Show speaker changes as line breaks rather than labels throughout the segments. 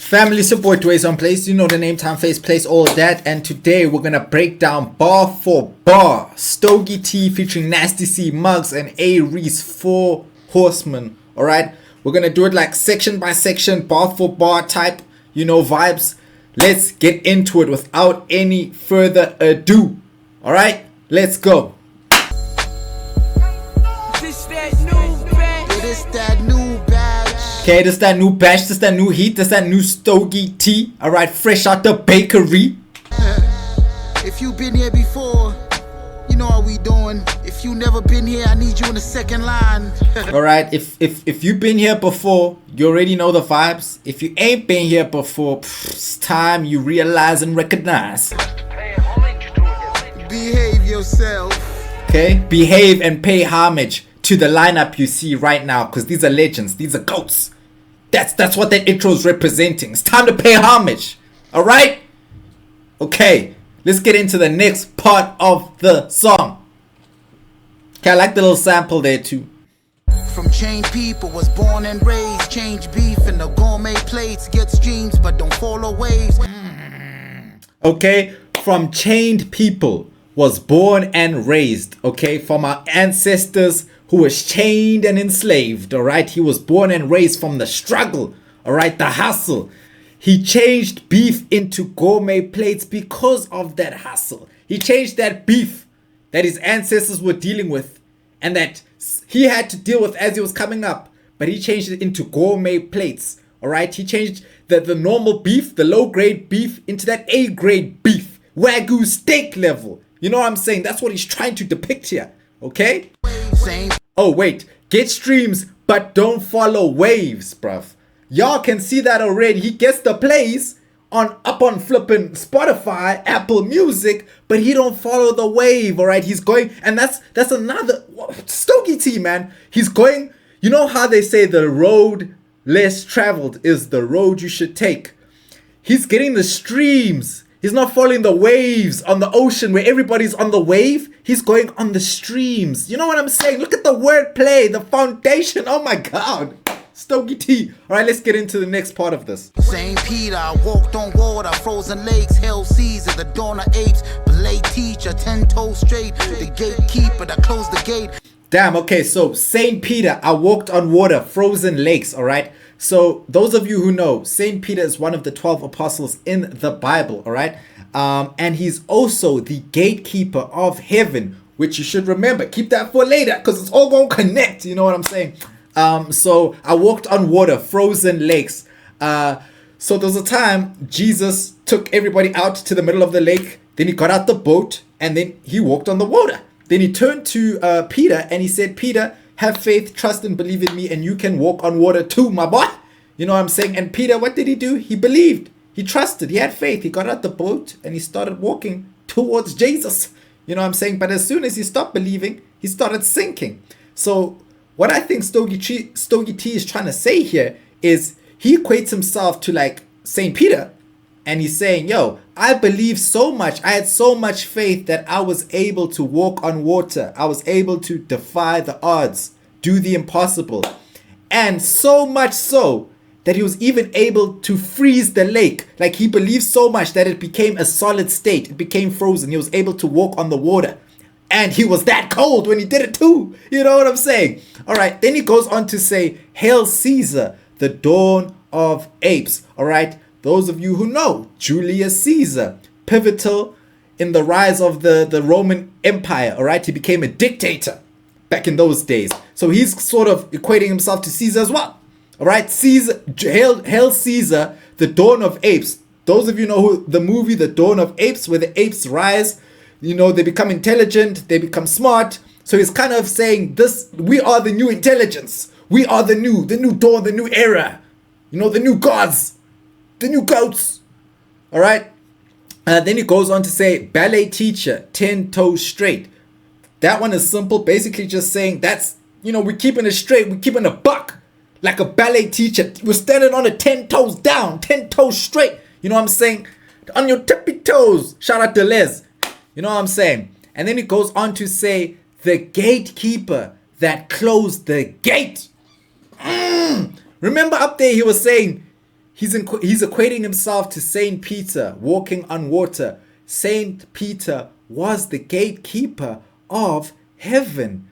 Family support ways on place. You know the name, time, face, place, all of that. And today we're gonna break down bar for bar STOGIE T featuring Nasty C, Maggz, and A-Reece 4 Horsemen. Alright, we're gonna do it like section by section, bar for bar type, you know, vibes. Let's get into it without any further ado. Alright, let's go. Okay, this that new batch, this that new heat, this that new STOGIE T. Alright, fresh out the bakery.
If you been here before, you know how we doing. If you never been here, I need you in the second line.
Alright, if you've been here before, you already know the vibes. If you ain't been here before, it's time you realize and recognize.
Behave yourself.
Okay, behave and pay homage to the lineup you see right now, because these are legends, these are goats. That's what that intro is representing. It's time to pay homage. Alright? Okay, let's get into the next part of the song. Okay, I like the little sample there too.
From chained people, was born and raised. Change beef in the gourmet plates. Get streams but don't follow waves.
Okay, from chained people, was born and raised. Okay, from our ancestors who was chained and enslaved. Alright, he was born and raised from the struggle. Alright, the hustle. He changed beef into gourmet plates because of that hustle. He changed that beef that his ancestors were dealing with and that he had to deal with as he was coming up, but he changed it into gourmet plates. Alright, he changed the normal beef, the low grade beef, into that A grade beef, Wagyu steak level. You know what I'm saying? That's what he's trying to depict here. Okay? Oh wait, get streams but don't follow waves, bruv. Y'all can see that already. He gets the plays up on flipping Spotify, Apple Music, but he don't follow the wave. Alright, he's going, and that's another STOGIE T, man. He's going, you know how they say the road less traveled is the road you should take. He's getting the streams. He's not following the waves on the ocean where everybody's on the wave. He's going on the streams. You know what I'm saying? Look at the wordplay, the foundation. Oh my God. STOGIE T. All right, let's get into the next part of this.
St. Peter, I walked on water, frozen lakes, hell seas at the dawn of apes. Belay teacher, 10 toes straight. The gatekeeper that closed the gate.
Damn, okay, so St. Peter, I walked on water, frozen lakes, all right? So those of you who know, St. Peter is one of the 12 apostles in the Bible, all right? And he's also the gatekeeper of heaven, which you should remember. Keep that for later because it's all going to connect, you know what I'm saying? So I walked on water, frozen lakes. So there was a time Jesus took everybody out to the middle of the lake. Then he got out the boat and then he walked on the water. Then he turned to Peter and he said, Peter, have faith, trust and believe in me and you can walk on water too, my boy. You know what I'm saying? And Peter, what did he do? He believed. He trusted. He had faith. He got out the boat and he started walking towards Jesus. You know what I'm saying? But as soon as he stopped believing, he started sinking. So what I think STOGIE T is trying to say here is he equates himself to like St. Peter. And he's saying, yo, I believe so much. I had so much faith that I was able to walk on water. I was able to defy the odds, do the impossible. And so much so that he was even able to freeze the lake. Like he believed so much that it became a solid state. It became frozen. He was able to walk on the water. And he was that cold when he did it too. You know what I'm saying? All right. Then he goes on to say, Hail Caesar, the dawn of apes. All right. Those of you who know, Julius Caesar, pivotal in the rise of the Roman Empire, all right? He became a dictator back in those days. So he's sort of equating himself to Caesar as well, all right? Caesar, Hail Caesar, the dawn of apes. Those of you know who the movie, The Dawn of Apes, where the apes rise, you know, they become intelligent, they become smart. So he's kind of saying this, we are the new intelligence. We are the new dawn, the new era, you know, the new gods. The new goats. All right. Then he goes on to say, ballet teacher, 10 toes straight. That one is simple. Basically just saying that's, you know, we're keeping it straight. We're keeping a buck like a ballet teacher. We're standing on the 10 toes down, 10 toes straight. You know what I'm saying? On your tippy toes. Shout out to Les. You know what I'm saying? And then he goes on to say, the gatekeeper that closed the gate. Remember up there he was saying, He's equating himself to Saint Peter walking on water. Saint Peter was the gatekeeper of heaven.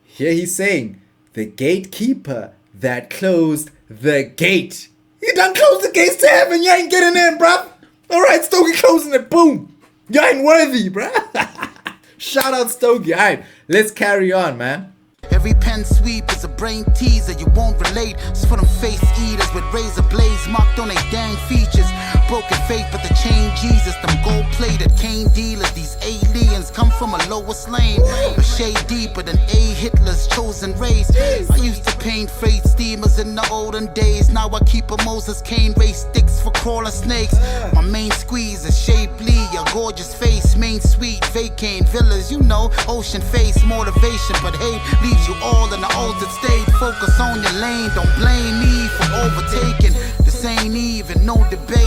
Here he's saying, the gatekeeper that closed the gate. You done closed the gates to heaven. You ain't getting in, bruh. Alright, Stogie closing it. Boom. You ain't worthy, bruh. Shout out Stogie. Alright, let's carry on, man.
Every pen sweep is a brain teaser, you won't relate. It's for them face eaters with razor blades marked on their dang features. Broken faith, but the chain Jesus, them gold plated cane dealers. These aliens come from a lowest lane, a shade deeper than Hitler's chosen race. I used to paint freight steamers in the olden days. Now I keep a Moses cane race sticks for crawler snakes. My main squeeze is shapely, a gorgeous face, main suite, vacant villas, you know, ocean face, motivation, but hate leaves you all in the altered state. Focus on your lane, don't blame me for overtaking. This ain't even no debate.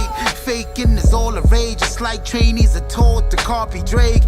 Faking is all the rage. It's like trainees are taught to copy Drake.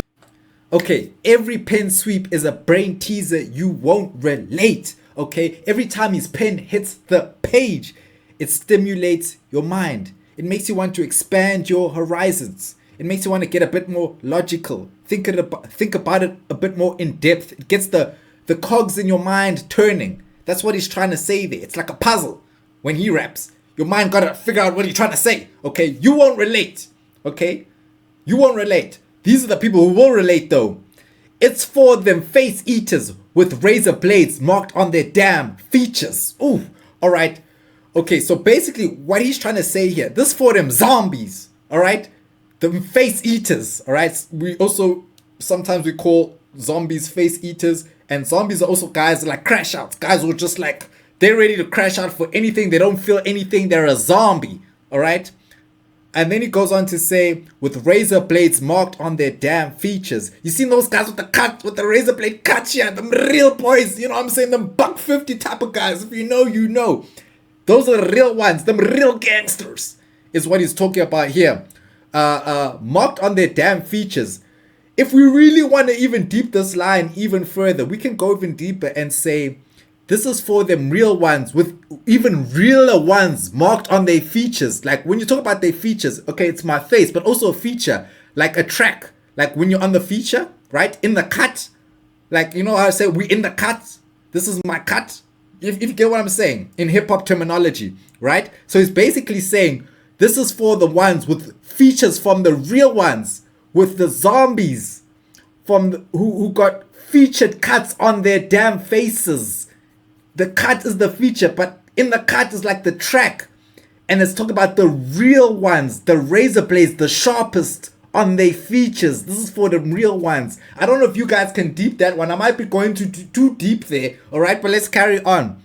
Okay, every pen sweep is a brain teaser you won't relate. Okay, every time his pen hits the page, it stimulates your mind. It makes you want to expand your horizons. It makes you want to get a bit more logical. Think about it a bit more in depth. It gets the cogs in your mind turning. That's what he's trying to say there. It's like a puzzle when he raps. Your mind gotta figure out what he's trying to say. Okay, you won't relate. Okay, you won't relate. These are the people who will relate though. It's for them face eaters with razor blades marked on their damn features. Ooh, all right. Okay, so basically what he's trying to say here, this for them zombies. All right, the face eaters. All right. We also sometimes we call zombies face eaters. And zombies are also guys like crash outs. Guys who are just like, they're ready to crash out for anything. They don't feel anything. They're a zombie. Alright? And then he goes on to say, with razor blades marked on their damn features. You seen those guys with the razor blade cuts here? Them real boys. You know what I'm saying? Them $150 type of guys. If you know, you know. Those are the real ones. Them real gangsters. Is what he's talking about here. Marked on their damn features. If we really want to even deep this line even further, we can go even deeper and say, this is for them real ones with even realer ones marked on their features. Like when you talk about their features, okay, it's my face, but also a feature, like a track. Like when you're on the feature, right? In the cut. Like, you know how I say, we in the cut. This is my cut. If you get what I'm saying, in hip hop terminology, right? So he's basically saying, this is for the ones with features from the real ones. With the zombies from who got featured cuts on their damn faces. The cut is the feature, but in the cut is like the track. And it's talking about the real ones, the razor blades, the sharpest on their features. This is for the real ones. I don't know if you guys can deep that one. I might be going too deep there. Alright, but let's carry on.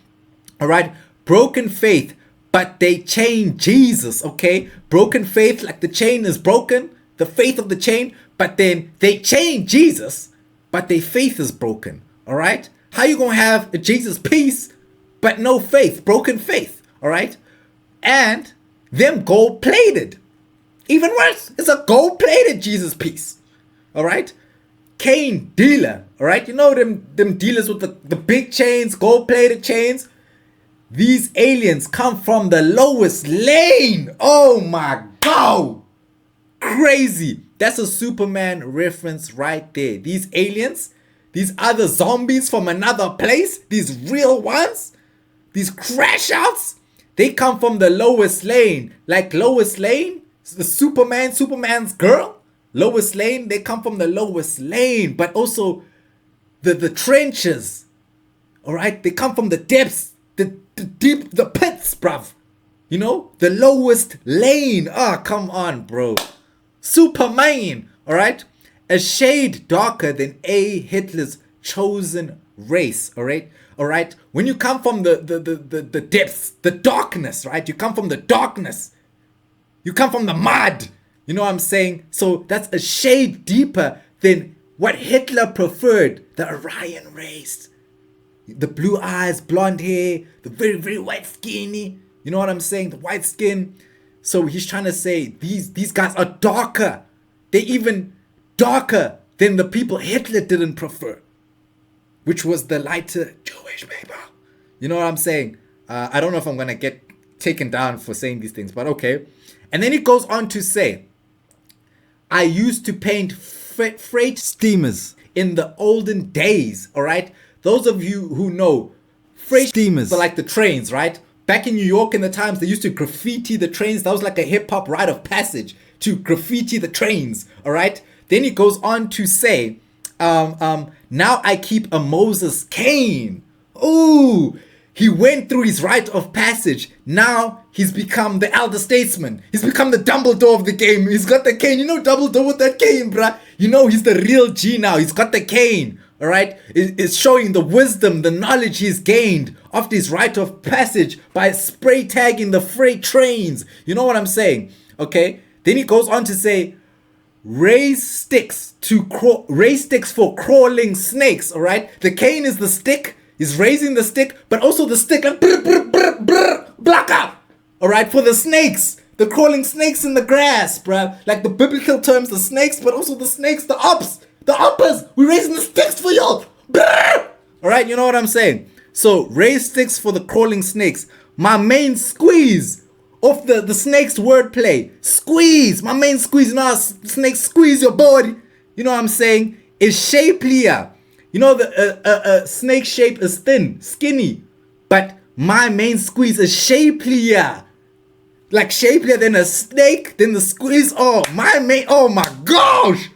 Alright, broken faith, but they chain Jesus, okay? Broken faith, like the chain is broken. The faith of the chain, but then they chain Jesus, but their faith is broken. All right, how you gonna have a Jesus piece but no faith, broken faith? All right, and them gold plated, even worse, it's a gold plated Jesus piece. All right, cane dealer. All right, you know them dealers with the big chains, gold plated chains. These aliens come from the lowest lane. Oh my God. Crazy. That's a Superman reference right there. These aliens, these other zombies from another place, these real ones, these crash outs, they come from the lowest lane. Like Lois Lane, the Superman's girl. Lois Lane, they come from the lowest lane, but also the trenches. All right, they come from the depths, the deep, the pits, bruv. You know, the lowest lane. Ah, come on, bro. Superman, all right, a shade darker than Hitler's chosen race, all right. When you come from the depths, the darkness, right? You come from the darkness. You come from the mud. You know what I'm saying? So that's a shade deeper than what Hitler preferred, the Aryan race. The blue eyes, blonde hair, the very, very white skinny. You know what I'm saying? The white skin. So he's trying to say these guys are darker. They're even darker than the people Hitler didn't prefer, which was the lighter Jewish people. You know what I'm saying? I don't know if I'm going to get taken down for saying these things, but okay. And then he goes on to say, I used to paint freight steamers in the olden days, all right? Those of you who know, freight steamers are like the trains, right? Back in New York in the times, they used to graffiti the trains. That was like a hip-hop rite of passage to graffiti the trains, all right? Then he goes on to say, now I keep a Moses cane. Ooh, he went through his rite of passage. Now he's become the elder statesman. He's become the Dumbledore of the game. He's got the cane. You know Dumbledore with that cane, bruh. You know he's the real G now. He's got the cane. All right. It's showing the wisdom, the knowledge he's gained after his rite of passage by spray tagging the freight trains. You know what I'm saying? Okay. Then he goes on to say, raise sticks for crawling snakes. All right. The cane is the stick. He's raising the stick, but also the stick like blackout. All right, for the snakes, the crawling snakes in the grass, bruh. Like the biblical terms, the snakes, but also the snakes, the uppers. We're raising the sticks for y'all. All right, you know what I'm saying? So raise sticks for the crawling snakes. My main squeeze of the snake's wordplay. Squeeze, my main squeeze. You know how snakes squeeze your body. You know what I'm saying? Is shapelier. You know, the snake shape is thin, skinny, but my main squeeze is shapelier. Like shapelier than a snake, then the squeeze. Oh my gosh.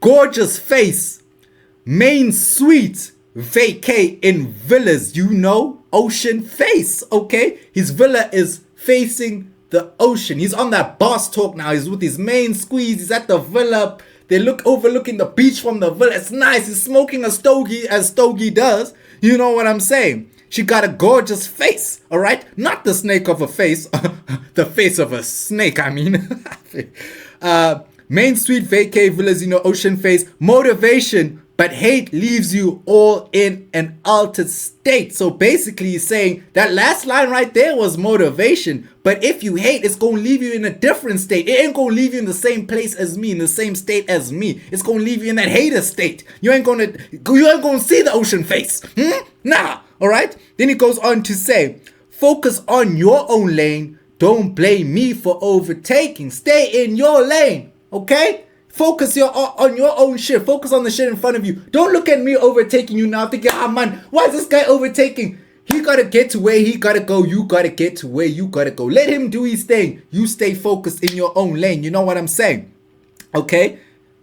Gorgeous face. Main suite. Vacay in villas, you know, ocean face, okay? His villa is facing the ocean. He's on that boss talk now. He's with his main squeeze. He's at the villa. They look overlooking the beach from the villa. It's nice. He's smoking a stogie as stogie does. You know what I'm saying? She got a gorgeous face, all right? Not the snake of a face. The face of a snake, I mean. Main suite, vacay, villas, you know, ocean face. Motivation, but hate leaves you all in an altered state. So basically he's saying that last line right there was motivation. But if you hate, it's going to leave you in a different state. It ain't going to leave you in the same place as me, in the same state as me. It's going to leave you in that hater state. You ain't going to see the ocean face. Nah, all right? Then he goes on to say, focus on your own lane. Don't blame me for overtaking. Stay in your lane, okay? Focus on your own shit. Focus on the shit in front of you. Don't look at me overtaking you now thinking, man, why is this guy overtaking? He gotta get to where he gotta go. You gotta get to where you gotta go. Let him do his thing. You stay focused in your own lane. You know what I'm saying? Okay?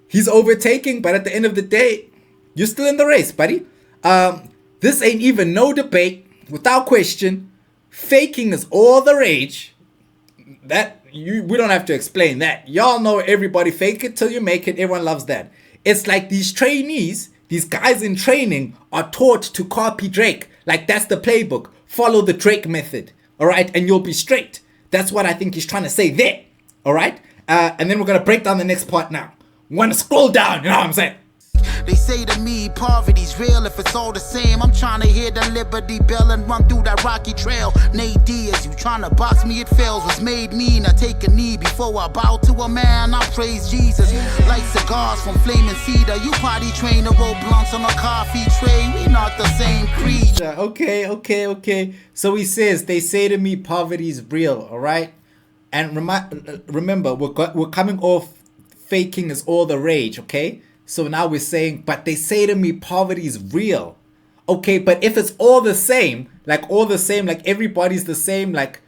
He's overtaking, but at the end of the day, you're still in the race, buddy. This ain't even no debate. Without question, faking is all the rage. We don't have to explain that. Y'all know everybody fake it till you make it. Everyone loves that. It's like these trainees, these guys in training are taught to copy Drake. Like that's the playbook. Follow the Drake method. All right. And you'll be straight. That's what I think he's trying to say there. All right. And then we're going to break down the next part now. We're going to scroll down. You know what I'm saying?
They say to me, poverty's real if it's all the same. I'm trying to hear the Liberty Bell and run through that rocky trail. Nate Diaz, you trying to box me, it fails. Was made mean, I take a knee before I bow to a man. I praise Jesus. Light cigars from flaming cedar. You potty train to roll blunts on a coffee tray. We not the same creed.
Okay. So he says, they say to me, poverty's real, all right? And remember, we're coming off faking is all the rage, okay? So now we're saying, but they say to me, poverty is real. Okay, but if it's all the same, like everybody's the same, like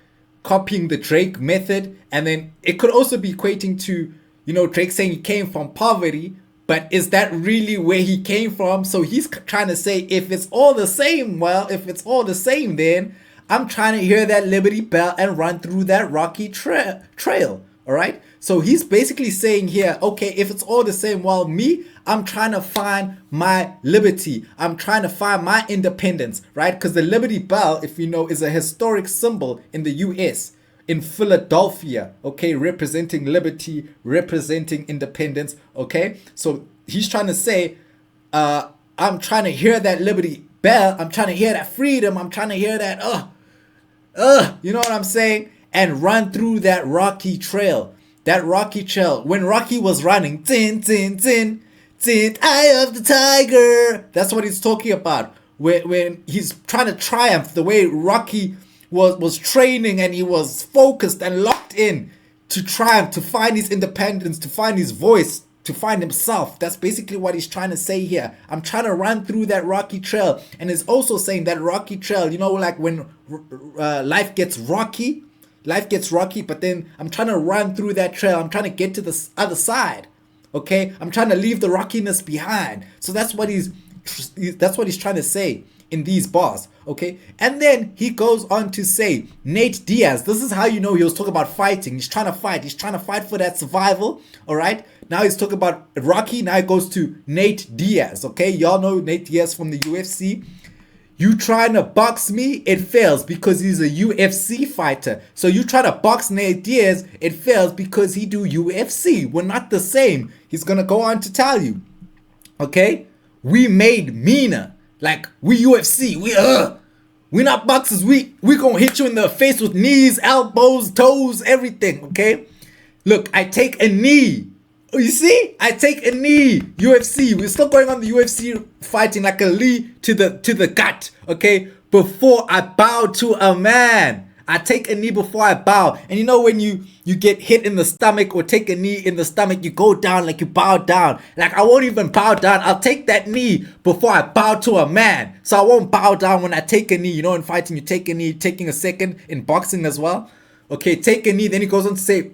copying the Drake method, and then it could also be equating to, you know, Drake saying he came from poverty, but is that really where he came from? So he's trying to say, if it's all the same, well, if it's all the same, then I'm trying to hear that Liberty Bell and run through that rocky trail. All right. So he's basically saying here, okay, if it's all the same, well, I'm trying to find my liberty. I'm trying to find my independence, right? Because the Liberty Bell, if you know, is a historic symbol in the US, in Philadelphia, okay, representing liberty, representing independence, okay? So he's trying to say, I'm trying to hear that Liberty Bell. I'm trying to hear that freedom. I'm trying to hear that, you know what I'm saying? And run through that rocky trail. That rocky trail. When Rocky was running, tin, tin, tin, tin, eye of the tiger. That's what he's talking about. When he's trying to triumph, the way Rocky was training, and he was focused and locked in to triumph, to find his independence, to find his voice, to find himself. That's basically what he's trying to say here. I'm trying to run through that rocky trail. And it's also saying that rocky trail, you know, like when life gets rocky, but then I'm trying to run through that trail. I'm trying to get to the other side. Okay, I'm trying to leave the rockiness behind. So that's what he's trying to say in these bars. Okay, and then he goes on to say, Nate Diaz. This is how you know he was talking about fighting. He's trying to fight for that survival. All right, now he's talking about Rocky. Now it goes to Nate Diaz. Okay, y'all know Nate Diaz from the UFC. You trying to box me, it fails because he's a UFC fighter. So you try to box Nate Diaz, it fails because he do UFC. We're not the same. He's gonna go on to tell you. Okay? We made meaner. Like, we UFC. We not boxers. We gonna hit you in the face with knees, elbows, toes, everything. Okay? Look, I take a knee. You see, I take a knee. UFC. We're still going on the UFC fighting like a knee to the gut. Okay, before I bow to a man, I take a knee before I bow. And you know when you get hit in the stomach or take a knee in the stomach, you go down like you bow down. Like I won't even bow down. I'll take that knee before I bow to a man. So I won't bow down when I take a knee. You know, in fighting you take a knee, taking a second. In boxing as well. Okay, take a knee. Then he goes on to say,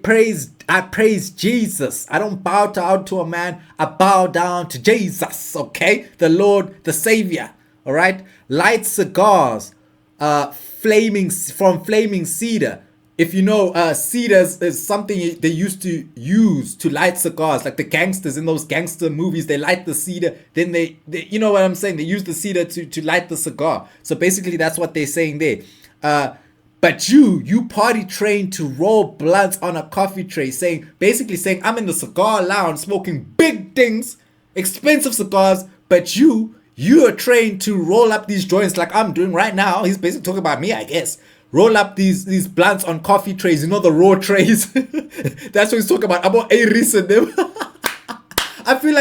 I praise Jesus. I don't bow down to a man. I bow down to Jesus. Okay, the Lord, the Savior. All right, light cigars, flaming cedar. If you know, cedars is something they used to use to light cigars. Like the gangsters in those gangster movies, they light the cedar. Then they you know what I'm saying? They use the cedar to light the cigar. So basically, that's what they're saying there. But you party trained to roll blunts on a coffee tray, basically saying I'm in the cigar lounge smoking big things, expensive cigars, but you are trained to roll up these joints like I'm doing right now. He's basically talking about me, I guess. Roll up these blunts on coffee trays, you know, the raw trays. That's what he's talking about A-Reece and them. I feel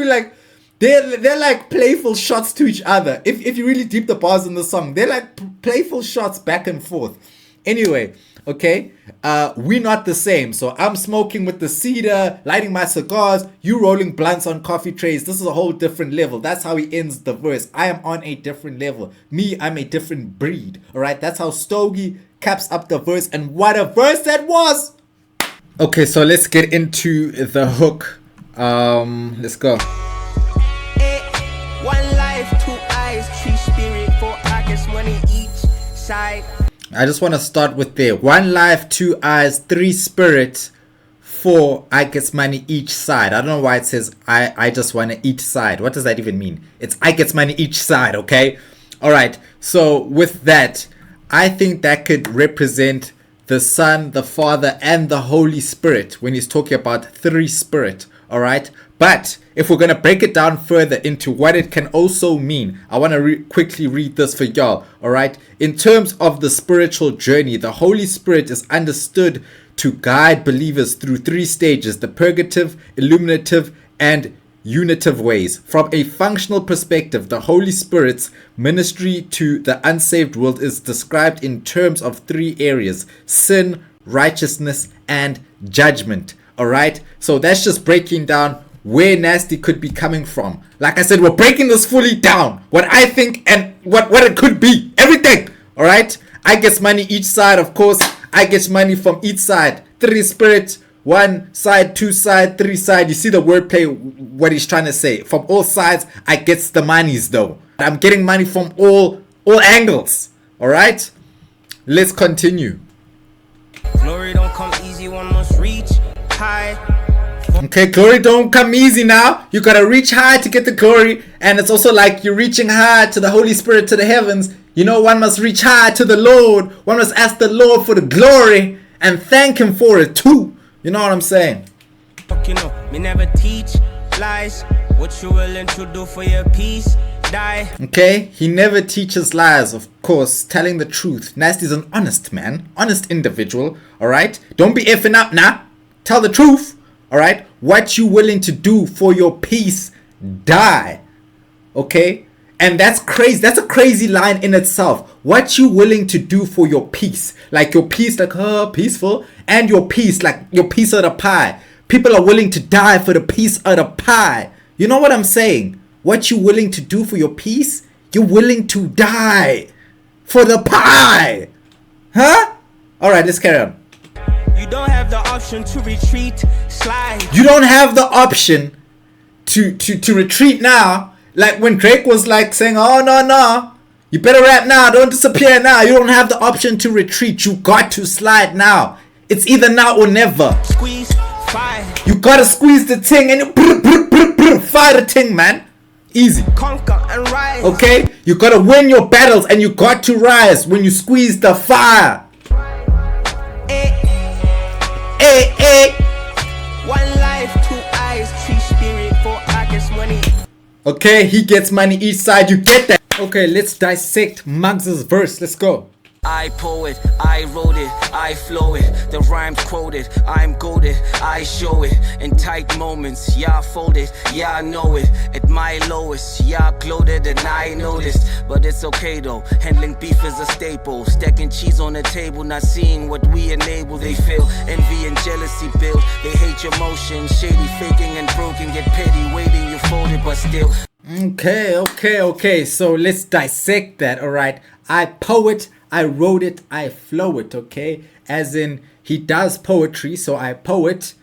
like they're like playful shots to each other. If you really deep the bars in the song, they're like playful shots back and forth. Anyway, okay, we're not the same. So I'm smoking with the cedar, lighting my cigars, you rolling blunts on coffee trays. This is a whole different level. That's how he ends the verse. I am on a different level. Me, I'm a different breed. All right, that's how Stogie caps up the verse. And what a verse that was. Okay, so let's get into the hook. Let's go.
One life, two eyes, three spirit, four pockets, money each side.
I just want to start with there. One life, two eyes, three spirit, four I gets money each side. I don't know why it says I just want to each side. What does that even mean? It's I gets money each side, okay? Alright, so with that, I think that could represent the Son, the Father, and the Holy Spirit when he's talking about three spirit, alright? But if we're going to break it down further into what it can also mean, I want to quickly read this for y'all, alright? In terms of the spiritual journey, the Holy Spirit is understood to guide believers through three stages: the purgative, illuminative, and unitive ways. From a functional perspective, the Holy Spirit's ministry to the unsaved world is described in terms of three areas: sin, righteousness, and judgment, alright? So that's just breaking down where Nasty could be coming from. Like I said, we're breaking this fully down. What I think and what it could be. Everything. Alright? I get money each side, of course. I get money from each side. Three spirit, one side, two side, three side. You see the wordplay, what he's trying to say. From all sides, I gets the monies though. I'm getting money from all angles. Alright? Let's continue.
Glory don't come easy, one must reach high.
Okay, glory don't come easy now. You gotta reach high to get the glory. And it's also like you're reaching high to the Holy Spirit, to the heavens. You know, one must reach high to the Lord. One must ask the Lord for the glory and thank him for it too. You know what I'm saying?
You know, me never teach lies. What you willing to do for your peace? Die.
Okay, he never teaches lies, of course, telling the truth. Nasty's an honest man, honest individual, alright? Don't be effing up now. Tell the truth. Alright, what you willing to do for your peace, die. Okay, And that's crazy. That's a crazy line in itself. What you willing to do for your peace? Like your peace, like peaceful, and your peace, like your piece of the pie. People are willing to die for the piece of the pie. You know what I'm saying? What you willing to do for your peace? You're willing to die for the pie. Huh? Alright, let's carry on.
You don't have the option to retreat, slide.
You don't have the option to retreat now. Like when Drake was like saying, oh no, you better rap now, don't disappear now. You don't have the option to retreat. You got to slide now. It's either now or never.
Squeeze, fire.
You gotta squeeze the ting and you fire the ting, man. Easy.
Conquer and rise.
Okay? You gotta win your battles and you got to rise when you squeeze the fire. Hey.
One life, two eyes, three spirit, four pockets, money.
Okay, he gets money each side. You get that. Okay, let's dissect Maggz's verse. Let's go.
I poet, I wrote it, I flow it, the rhymes quoted, I'm goaded, I show it, in tight moments, yeah I fold it, yeah I know it, at my lowest, yeah I gloated and I noticed, but it's okay though, handling beef is a staple, stacking cheese on the table, not seeing what we enable, they feel, envy and jealousy build, they hate your motion, shady, faking and broken, get petty, waiting you folded, but still.
Okay, so let's dissect that, alright. I poet, I wrote it, I flow it, okay? As in, he does poetry, so I poet,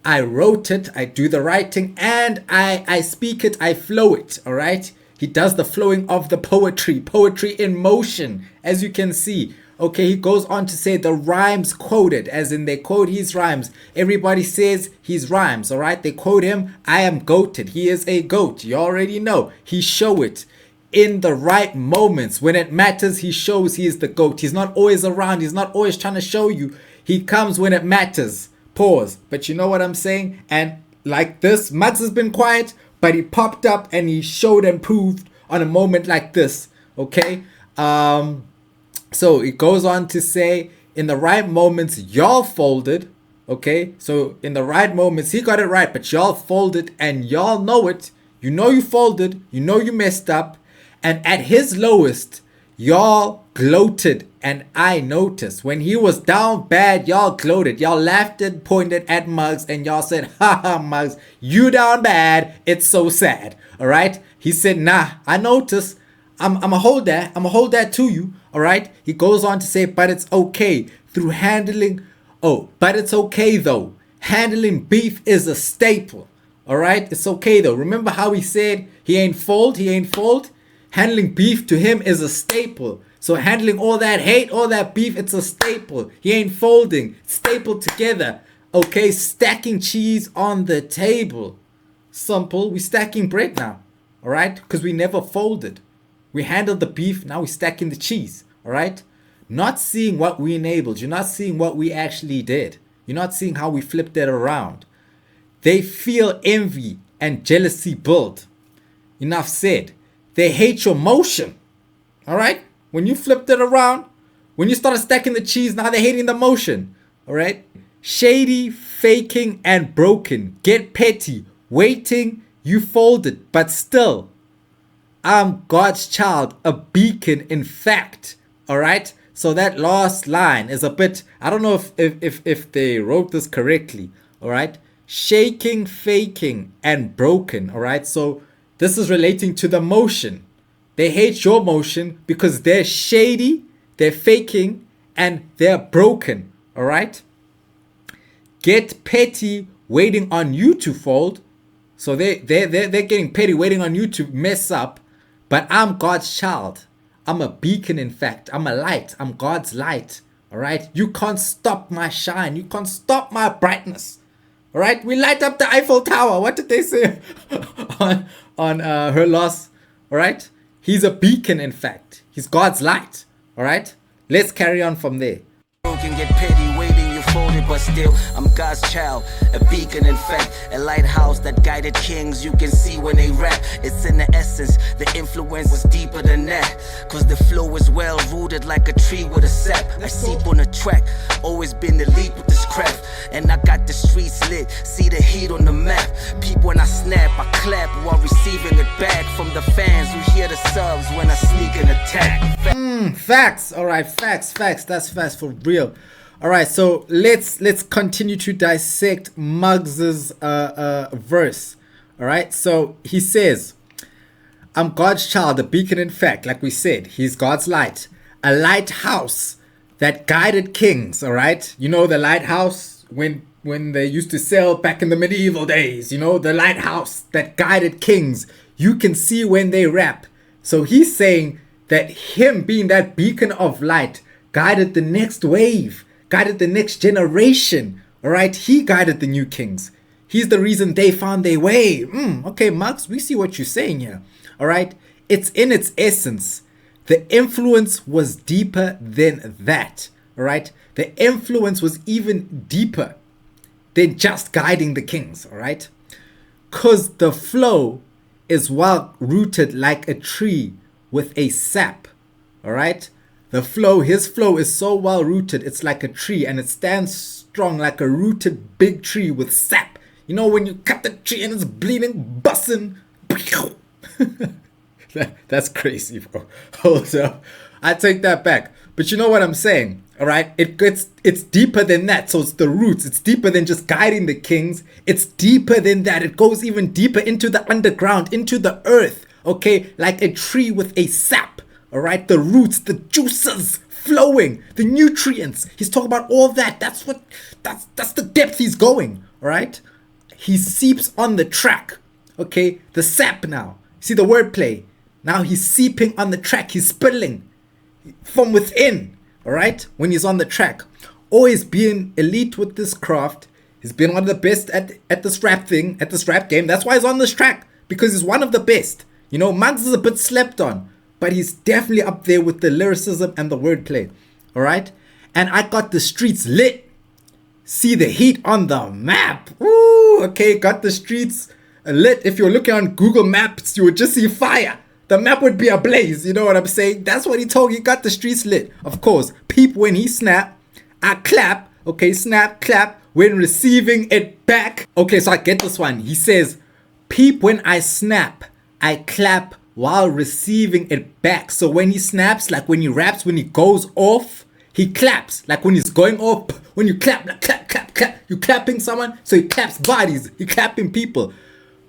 I wrote it, I do the writing, and I speak it, I flow it, alright? He does the flowing of the poetry in motion, as you can see. Okay, he goes on to say the rhymes quoted, as in they quote his rhymes. Everybody says his rhymes, alright? They quote him, I am goated, he is a goat, you already know. He show it. In the right moments, when it matters, he shows he is the GOAT. He's not always around. He's not always trying to show you. He comes when it matters. Pause. But you know what I'm saying? And like this, Maggz has been quiet, but he popped up and he showed and proved on a moment like this. Okay? So it goes on to say, in the right moments, y'all folded. Okay? So in the right moments, he got it right, but y'all folded and y'all know it. You know you folded. You know you messed up. And at his lowest, y'all gloated, and I noticed. When he was down bad, y'all gloated. Y'all laughed and pointed at Maggz, and y'all said, haha, Maggz, you down bad, it's so sad. Alright? He said, nah, I noticed. I'ma hold that. I'ma hold that to you. Alright? He goes on to say, but it's okay through handling. Oh, but it's okay though. Handling beef is a staple. Alright? It's okay though. Remember how he said he ain't fold? Handling beef to him is a staple. So handling all that hate, all that beef, it's a staple. He ain't folding. Stapled together. Okay, stacking cheese on the table. Simple. We stacking bread now. Alright? Because we never folded. We handled the beef, now we stacking the cheese. Alright? Not seeing what we enabled. You're not seeing what we actually did. You're not seeing how we flipped it around. They feel envy and jealousy build. Enough said. They hate your motion. Alright? When you flipped it around, when you started stacking the cheese, now they're hating the motion. Alright? Shady, faking, and broken. Get petty. Waiting, you folded. But still, I'm God's child, a beacon in fact. Alright? So that last line is a bit, I don't know if they wrote this correctly. Alright? Shaking, faking, and broken. Alright? So this is relating to the motion. They hate your motion because they're shady, they're faking, and they're broken. Alright? Get petty, waiting on you to fold. So they're getting petty, waiting on you to mess up. But I'm God's child. I'm a beacon, in fact. I'm a light. I'm God's light. Alright? You can't stop my shine. You can't stop my brightness. Alright? We light up the Eiffel Tower. What did they say on her loss? Alright? He's a beacon, in fact. He's God's light. Alright? Let's carry on from there.
Can get petty, waiting you folded, but still I'm God's child, a beacon in fact, a lighthouse that guided kings. You can see when they rap, it's in the essence, the influence is deeper than that, cause the flow is well rooted like a tree with a sap. I seep on the track, always been the lead with this craft. and I got the streets lit. See the heat on the map. Peep when I snap, I clap while receiving it back from the fans who hear the subs when I sneak and attack.
Facts. All right, facts. That's facts for real. All right, so let's continue to dissect Maggz's verse. All right, so he says, I'm God's child, a beacon in fact, like we said. He's God's light, a lighthouse that guided kings. All right, you know the lighthouse when they used to sail back in the medieval days. You know, the lighthouse that guided kings. You can see when they rap. So he's saying that him being that beacon of light guided the next wave, guided the next generation. All right, he guided the new kings. He's the reason they found their way. Okay, Maggz, we see what you're saying here. All right, it's in its essence. The influence was deeper than that. All right, the influence was even deeper than just guiding the kings. All right, because the flow is well rooted like a tree with a sap. All right, his flow is so well rooted, it's like a tree, and it stands strong like a rooted big tree with sap. You know, when you cut the tree and it's bleeding, busting. That's crazy, bro. Hold up. I take that back. But you know what I'm saying, all right? It's deeper than that. So it's the roots. It's deeper than just guiding the kings. It's deeper than that. It goes even deeper into the underground, into the earth, okay? Like a tree with a sap, all right? The roots, the juices flowing, the nutrients. He's talking about all that. That's the depth he's going, all right? He seeps on the track, okay? The sap now. See the wordplay? Now he's seeping on the track. He's spilling from within, all right? When he's on the track. Always being elite with this craft. He's been one of the best at this rap thing, at this rap game. That's why he's on this track, because he's one of the best. You know, Maggz is a bit slept on, but he's definitely up there with the lyricism and the wordplay, all right? And I got the streets lit. See the heat on the map. Ooh, okay, got the streets lit. If you're looking on Google Maps, you would just see fire. The map would be ablaze. You know what I'm saying? That's what he told you. Got the streets lit. Of course, peep when he snap. I clap. Okay, snap, clap when receiving it back. Okay, so I get this one. He says, peep when I snap. I clap while receiving it back. So when he snaps, like when he raps, when he goes off, he claps. Like when he's going off, when you clap, like clap, clap, clap. You clapping someone, so he claps bodies. He clapping people.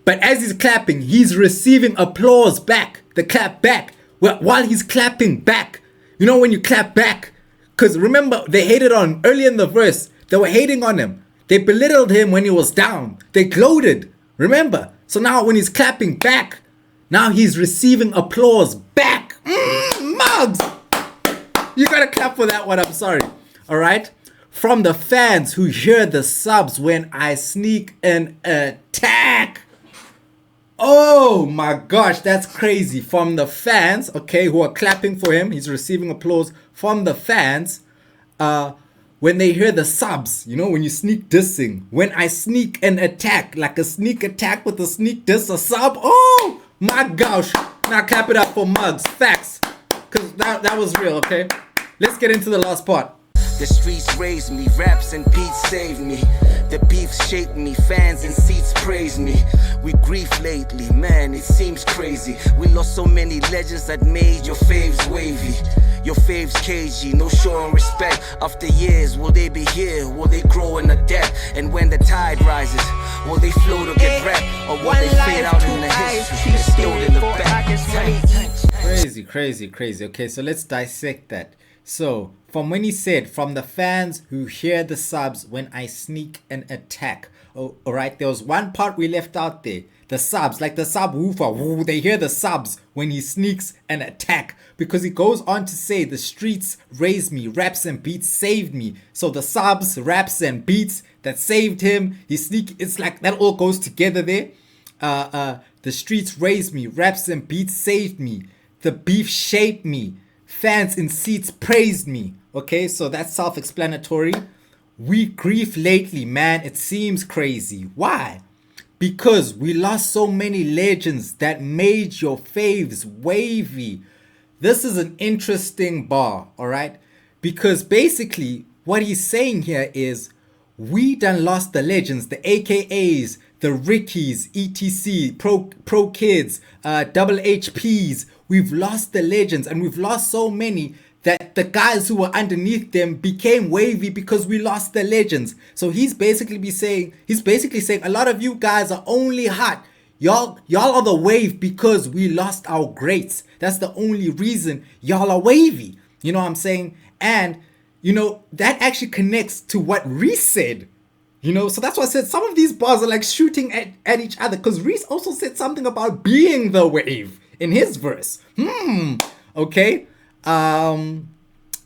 But as he's clapping, he's receiving applause back. The clap back. While he's clapping back. You know when you clap back? Because remember, they hated on early in the verse. They were hating on him. They belittled him when he was down. They gloated. Remember? So now when he's clapping back, now he's receiving applause back. Maggz! You gotta clap for that one. I'm sorry. All right? From the fans who hear the subs when I sneak an attack. Oh my gosh, that's crazy. From the fans, okay, who are clapping for him. He's receiving applause from the fans. When they hear the subs, you know, when you sneak dissing. When I sneak an attack, like a sneak attack with a sneak diss, a sub. Oh my gosh. Now clap it up for Maggz. Facts. Because that was real, okay? Let's get into the last part.
The streets raised me, raps and beats saved me. The beef shaped me, fans and seats praise me. We grief lately, man, it seems crazy. We lost so many legends that made your faves wavy. Your faves cagey, no showing respect. After years, will they be here? Will they grow in the depth? And when the tide rises, will they float or get wrecked? Or will they fade out in the history that's stored in the back?
Crazy. Okay, so let's dissect that. So, from when he said, from the fans who hear the subs when I sneak an attack. Oh, all right, there was one part we left out there. The subs, like the subwoofer, they hear the subs when he sneaks an attack. Because he goes on to say, the streets raised me, raps and beats saved me. So the subs, raps and beats that saved him, it's like that all goes together there. The streets raised me, raps and beats saved me. The beef shaped me. Fans in seats praised me. Okay, so that's self-explanatory. We grief lately, man. It seems crazy. Why? Because we lost so many legends that made your faves wavy. This is an interesting bar, all right? Because basically what he's saying here is we done lost the legends, the AKAs, the Rickies, ETC, Pro Kids, Double HPs. We've lost the legends, and we've lost so many that the guys who were underneath them became wavy because we lost the legends. So he's basically saying a lot of you guys are only hot. Y'all are the wave because we lost our greats. That's the only reason y'all are wavy. You know what I'm saying? And you know, that actually connects to what Reece said. You know, so that's why I said some of these bars are like shooting at each other, because Reece also said something about being the wave in his verse. Okay. Then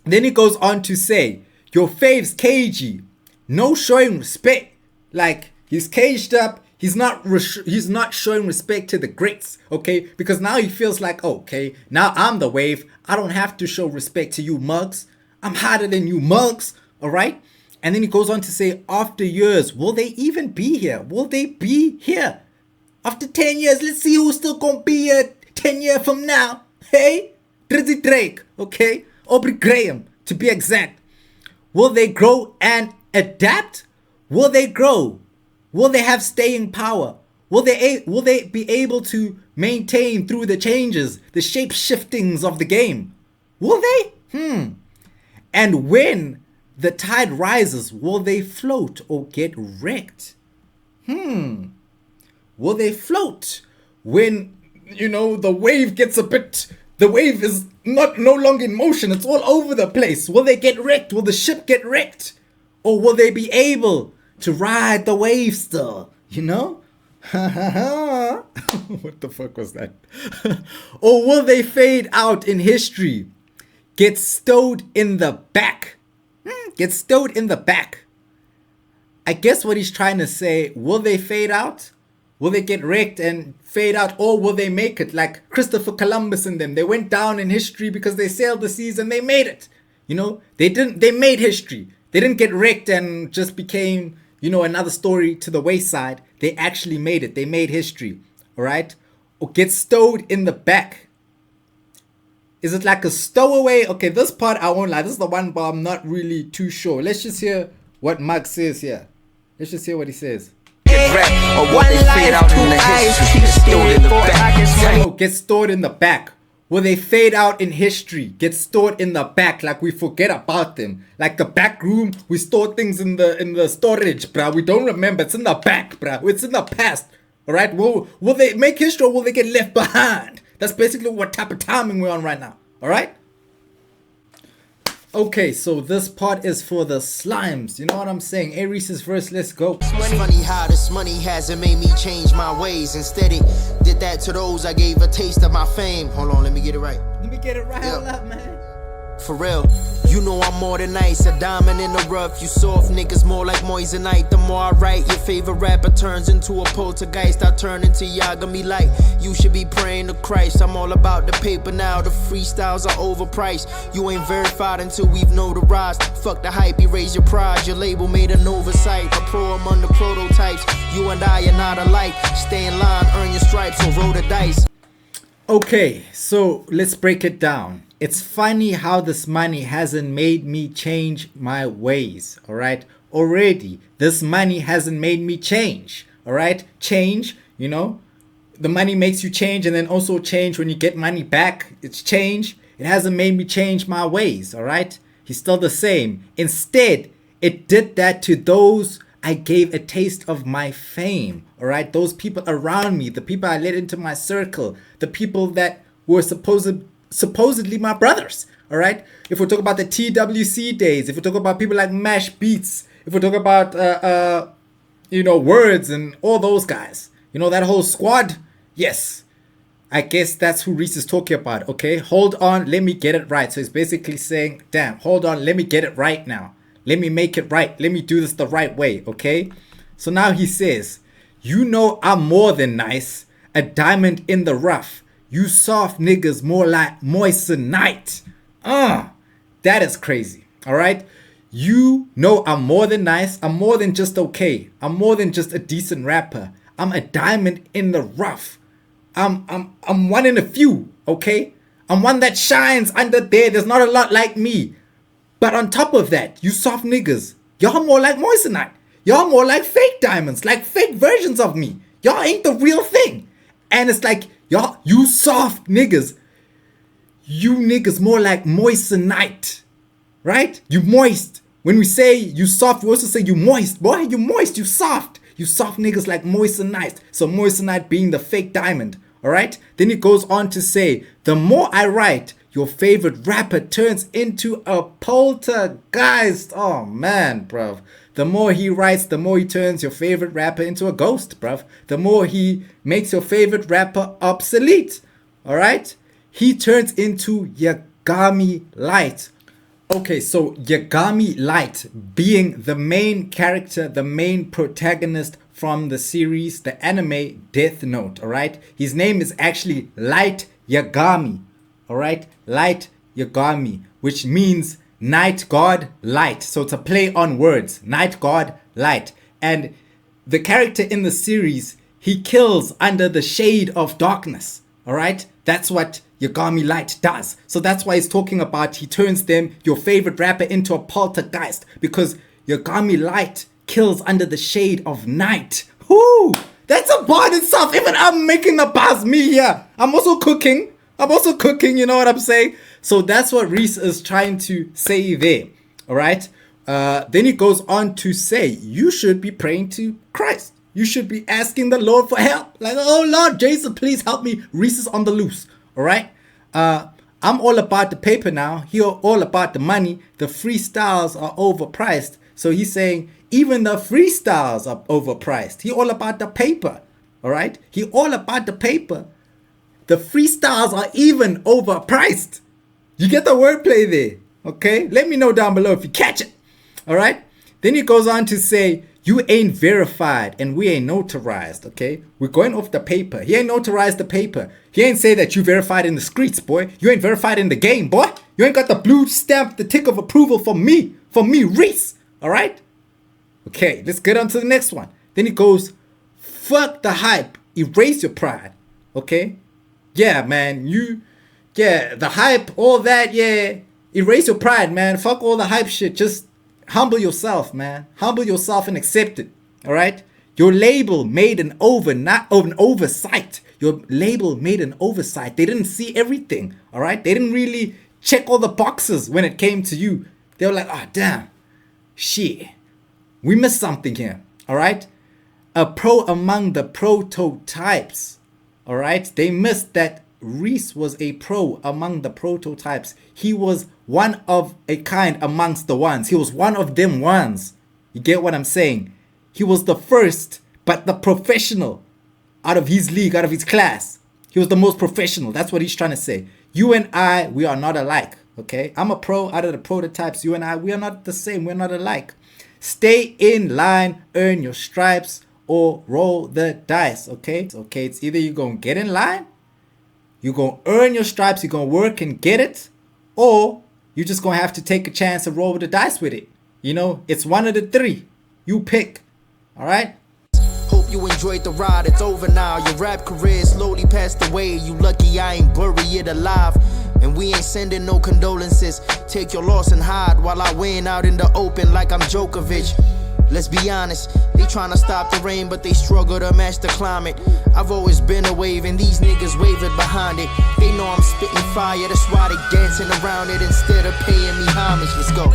he goes on to say, your fave's cagey, no showing respect. Like, he's caged up. He's not showing respect to the greats, okay? Because now he feels like, okay, now I'm the wave. I don't have to show respect to you mugs. I'm hotter than you mugs, all right? And then he goes on to say, after years, will they even be here? Will they be here? After 10 years, let's see who's still gonna be here 10 years from now. Hey, Drizzy Drake, okay? Aubrey Graham, to be exact. Will they grow and adapt? Will they grow? Will they have staying power? Will they be able to maintain through the changes, the shape shiftings of the game? Will they? And when the tide rises, will they float or get wrecked? Will they float when, you know, the wave is no longer in motion, it's all over the place? Will they get wrecked? Will the ship get wrecked? Or will they be able to ride the wave still, you know? What the fuck was that? Or will they fade out in history? Get stowed in the back. Get stowed in the back. I guess what he's trying to say, will they fade out? Will they get wrecked and fade out? Or will they make it like Christopher Columbus and them? They went down in history because they sailed the seas and they made it. You know, they made history. They didn't get wrecked and just became, you know, another story to the wayside. They actually made it. They made history. All right? Or get stowed in the back. Is it like a stowaway? Okay, this part I won't lie. This is the one bar I'm not really too sure. Let's just hear what Maggz says here. Let's just hear what he says.
Or what they fade out in the history, get stored in the back.
Oh, get stored in the back. Will they fade out in history? Get stored in the back, like we forget about them. Like the back room, we store things in the storage, bruh. We don't remember. It's in the back, bruh. It's in the past. Alright? Will they make history or will they get left behind? That's basically what type of timing we're on right now. Alright? Okay, so this part is for the slimes. You know what I'm saying? A-Reece's verse, let's go.
It's funny how this money hasn't made me change my ways. Instead it did that to those I gave a taste of my fame. Hold on, let me get it right.
Let me get it right. Hold up, man.
For real, you know I'm more than nice. A diamond in the rough, you soft niggas more like moissanite. The more I write, your favorite rapper turns into a poltergeist. I turn into Yagami Light. You should be praying to Christ. I'm all about the paper now. The freestyles are overpriced. You ain't verified until we've notarized. Fuck the hype, erase your pride. Your label made an oversight. A pro among the prototypes. You and I are not alike. Stay in line, earn your stripes, or roll the dice.
Okay, so let's break it down. It's funny how this money hasn't made me change my ways, all right? Already, this money hasn't made me change, all right? Change, you know, the money makes you change, and then also change when you get money back. It's change. It hasn't made me change my ways, all right? He's still the same. Instead, it did that to those I gave a taste of my fame, all right? Those people around me, the people I let into my circle, the people that were supposedly my brothers, all right? If we talk about the TWC days, if we talk about people like Mash Beats, if we talk about you know, Words and all those guys, you know, that whole squad, yes, I guess that's who Reece is talking about. Okay, hold on, let me get it right. So he's basically saying, damn, hold on, let me get it right now. Let me make it right. Let me do this the right way. Okay, so now he says, you know I'm more than nice, a diamond in the rough. You soft niggas more like moissanite. That is crazy. All right. You know I'm more than nice. I'm more than just okay. I'm more than just a decent rapper. I'm a diamond in the rough. I'm one in a few. Okay. I'm one that shines under there. There's not a lot like me. But on top of that, you soft niggas, y'all more like moissanite. Y'all more like fake diamonds, like fake versions of me. Y'all ain't the real thing. And it's like, y'all, you soft niggas. You niggas more like moissanite. Right? You moist. When we say you soft, we also say you moist. Boy, you moist, you soft. You soft niggas like moissanite. So moissanite being the fake diamond. Alright? Then it goes on to say, the more I write, your favorite rapper turns into a poltergeist. Oh man, bruv. The more he writes, the more he turns your favorite rapper into a ghost, bruv. The more he makes your favorite rapper obsolete. Alright? He turns into Yagami Light. Okay, so Yagami Light being the main character, the main protagonist from the series, the anime Death Note, alright? His name is actually Light Yagami, alright? Light Yagami, which means night god light. So it's a play on words, night god light. And the character in the series, he kills under the shade of darkness, alright? That's what Yagami Light does. So that's why he's talking about he turns them, your favorite rapper, into a poltergeist, because Yagami Light kills under the shade of night. Whoo! That's a bar in itself. Even I'm making the bars, me here. I'm also cooking, you know what I'm saying? So that's what Reece is trying to say there. Alright? Then he goes on to say, you should be praying to Christ. You should be asking the Lord for help. Like, oh Lord, Jesus, please help me. Reece is on the loose. Alright? I'm all about the paper now. He all about the money. The freestyles are overpriced. So he's saying even the freestyles are overpriced. He all about the paper. Alright? He all about the paper. The freestyles are even overpriced. You get the wordplay there. Okay? Let me know down below if you catch it. Alright? Then he goes on to say, you ain't verified and we ain't notarized, okay? We're going off the paper. He ain't notarized the paper. He ain't say that you verified in the streets, boy. You ain't verified in the game, boy. You ain't got the blue stamp, the tick of approval for me, Reece, all right? Okay, let's get on to the next one. Then he goes, fuck the hype, erase your pride, okay? Yeah, man, the hype, all that, yeah. Erase your pride, man. Fuck all the hype shit. Just humble yourself, man. Humble yourself and accept it. All right. Your label made an oversight. Your label made an oversight. They didn't see everything. All right. They didn't really check all the boxes when it came to you. They were like, oh, damn. Shit. We missed something here. All right. A pro among the prototypes. All right. They missed that Reece was a pro among the prototypes. He was one of a kind amongst the ones. He was one of them ones. You get what I'm saying? He was the first, but the professional out of his league, out of his class. He was the most professional. That's what he's trying to say. You and I, we are not alike. Okay? I'm a pro out of the prototypes. You and I, we are not the same. We're not alike. Stay in line, earn your stripes, or roll the dice. Okay? Okay, it's either you're going to get in line, you're going to earn your stripes, you're going to work and get it, or you're just going to have to take a chance and roll the dice with it. You know, it's one of the three. You pick. All right?
Hope you enjoyed the ride, it's over now. Your rap career slowly passed away. You lucky I ain't bury it alive. And we ain't sending no condolences. Take your loss and hide while I win out in the open like I'm Djokovic. Let's be honest, they tryna stop the rain, but they struggle to match the climate. I've always been a wave, and these niggas wavered behind it. They know I'm spitting fire, that's why they dancing around it instead of paying me homage. Let's go.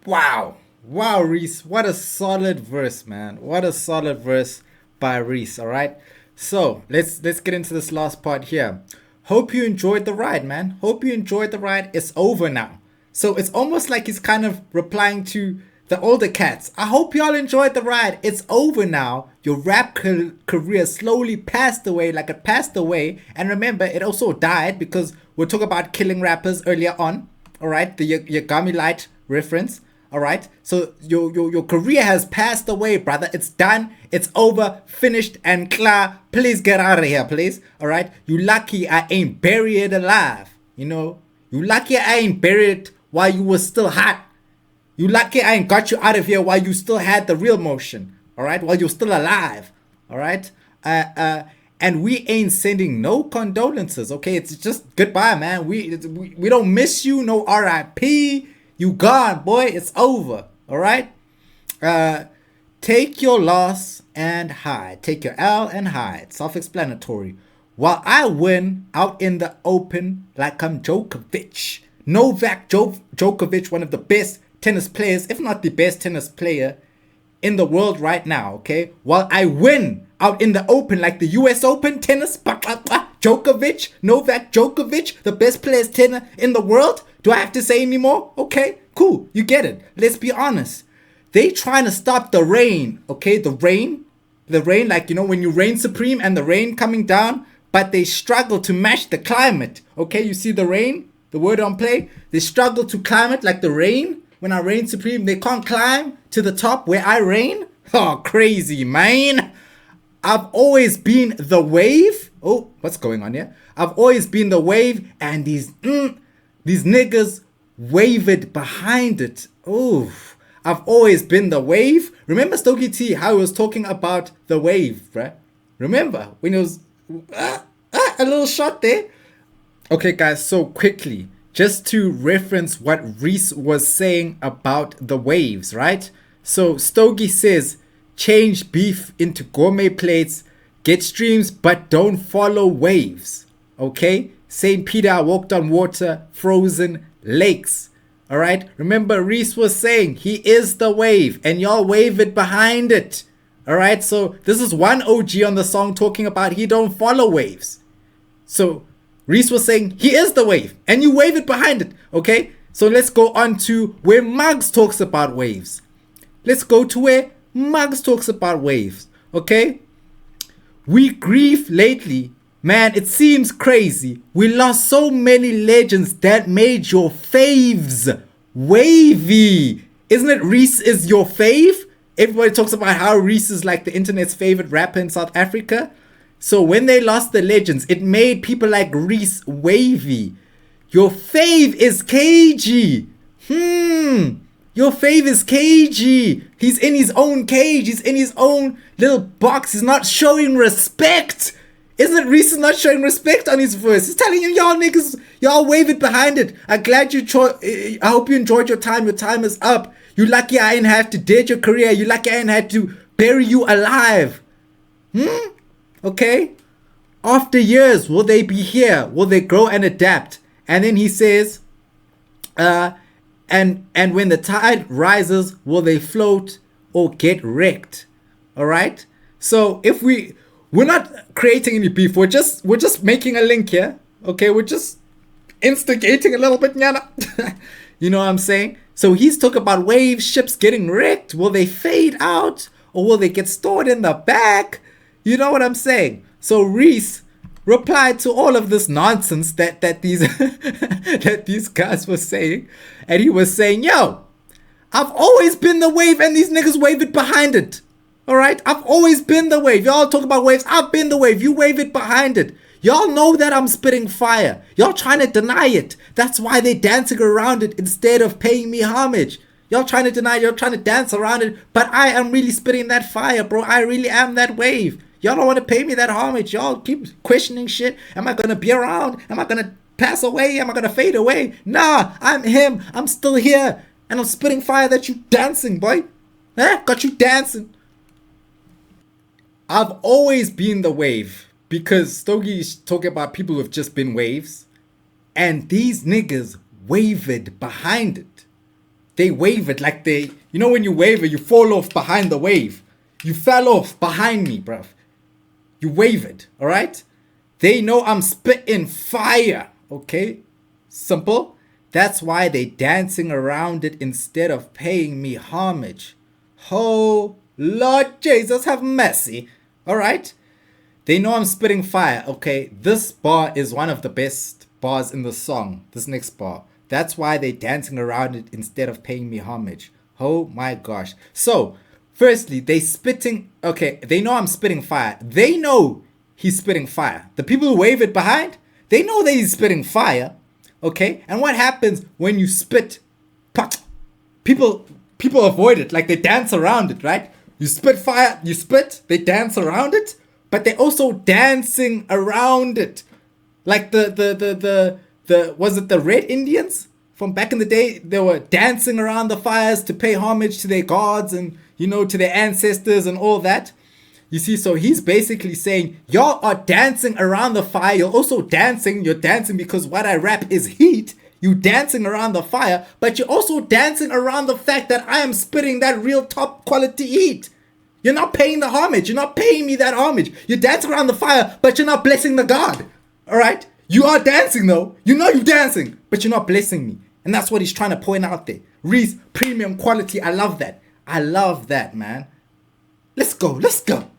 Wow. Wow, Reece. What a solid verse, man. What a solid verse by Reece, alright? So, let's get into this last part here. Hope you enjoyed the ride, man. Hope you enjoyed the ride. It's over now. So, it's almost like he's kind of replying to the older cats. I hope y'all enjoyed the ride. It's over now. Your rap career slowly passed away like it passed away. And remember, it also died because we're talking about killing rappers earlier on. Alright, the Yagami Light reference. Alright, so your career has passed away, brother. It's done. It's over. Finished and klar. Please get out of here, please. Alright, you lucky I ain't buried alive. You know, you lucky I ain't buried while you were still hot. You lucky I ain't got you out of here while you still had the real motion. Alright, while you're still alive. Alright, and we ain't sending no condolences. Okay, it's just goodbye, man. We don't miss you. No RIP. You gone, boy. It's over. Alright. take your loss and hide. Take your L and hide. Self-explanatory. While I win out in the open like I'm Djokovic. Novak Djokovic, one of the best tennis players, if not the best tennis player in the world right now, okay? While I win out in the open like the US Open tennis, Djokovic, Novak Djokovic, the best players tennis in the world. Do I have to say any more? Okay, cool, you get it. Let's be honest. They trying to stop the rain, okay? The rain, like, you know, when you reign supreme and the rain coming down, but they struggle to match the climate, okay? You see the rain, the word on play? They struggle to climb it like the rain. When I reign supreme, they can't climb to the top where I reign. Oh, crazy, man. I've always been the wave. Oh, what's going on here? I've always been the wave, and these niggas wavered behind it. Oh, I've always been the wave. Remember STOGIE T, how he was talking about the wave, right? Remember when it was a little shot there? Okay, guys, so quickly, just to reference what Reece was saying about the waves, right? So Stogie says, change beef into gourmet plates, get streams, but don't follow waves, okay? St. Peter, I walked on water, frozen lakes. All right, remember Reece was saying he is the wave and y'all wavered behind it. All right, so this is one OG on the song talking about he don't follow waves. So Reece was saying he is the wave and you wavered behind it. Okay, so let's go on to where Maggz talks about waves. Let's go to where Maggz talks about waves. Okay, we grieve lately. Man, it seems crazy. We lost so many legends that made your faves wavy. Isn't it Reece is your fave? Everybody talks about how Reece is like the internet's favorite rapper in South Africa. So when they lost the legends, it made people like Reece wavy. Your fave is cagey. Your fave is cagey. He's in his own cage. He's in his own little box. He's not showing respect. Isn't it Reece not showing respect on his verse? He's telling you, y'all niggas, y'all wavered behind it. I'm glad I hope you enjoyed your time. Your time is up. You lucky I didn't have to dead your career. You lucky I didn't have to bury you alive. Okay? After years, will they be here? Will they grow and adapt? And then he says, and when the tide rises, will they float or get wrecked? All right? So if we're not creating any beef. We're just making a link here. Okay, we're just instigating a little bit, nyana. You know what I'm saying? So he's talking about wave ships getting wrecked. Will they fade out or will they get stored in the back? You know what I'm saying? So Reece replied to all of this nonsense that these that these guys were saying, and he was saying, "Yo, I've always been the wave, and these niggas wavered behind it." All right, I've always been the wave. Y'all talk about waves. I've been the wave. You wave it behind it. Y'all know that I'm spitting fire. Y'all trying to deny it. That's why they dancing around it instead of paying me homage. Y'all trying to deny it. Y'all trying to dance around it. But I am really spitting that fire, bro. I really am that wave. Y'all don't want to pay me that homage. Y'all keep questioning shit. Am I going to be around? Am I going to pass away? Am I going to fade away? Nah, I'm him. I'm still here. And I'm spitting fire that you dancing, boy. Got you dancing. I've always been the wave because Stogie is talking about people who've just been waves, and these niggas wavered behind it. They wavered like you know when you waver, you fall off behind the wave. You fell off behind me, bruv. You wavered, all right? They know I'm spitting fire, okay? Simple. That's why they dancing around it instead of paying me homage. Oh, Lord Jesus, have mercy. All right? They know I'm spitting fire. Okay, this bar is one of the best bars in the song. This next bar. That's why they dancing around it instead of paying me homage. Oh my gosh. So, firstly, they spitting. Okay, they know I'm spitting fire. They know he's spitting fire. The people who wave it behind, they know that he's spitting fire. Okay, and what happens when you spit? People avoid it, like they dance around it, right? You spit fire, you spit, they dance around it, but they're also dancing around it. Like the was it the Red Indians from back in the day? They were dancing around the fires to pay homage to their gods and, you know, to their ancestors and all that. You see, so he's basically saying, y'all are dancing around the fire. You're also dancing. You're dancing because what I rap is heat. You dancing around the fire, but you're also dancing around the fact that I am spitting that real top quality heat. You're not paying the homage. You're not paying me that homage. You're dancing around the fire, but you're not blessing the God. All right? You are dancing though. You know you're dancing, but you're not blessing me. And that's what he's trying to point out there. Reece, premium quality. I love that. I love that, man. Let's go. Let's go.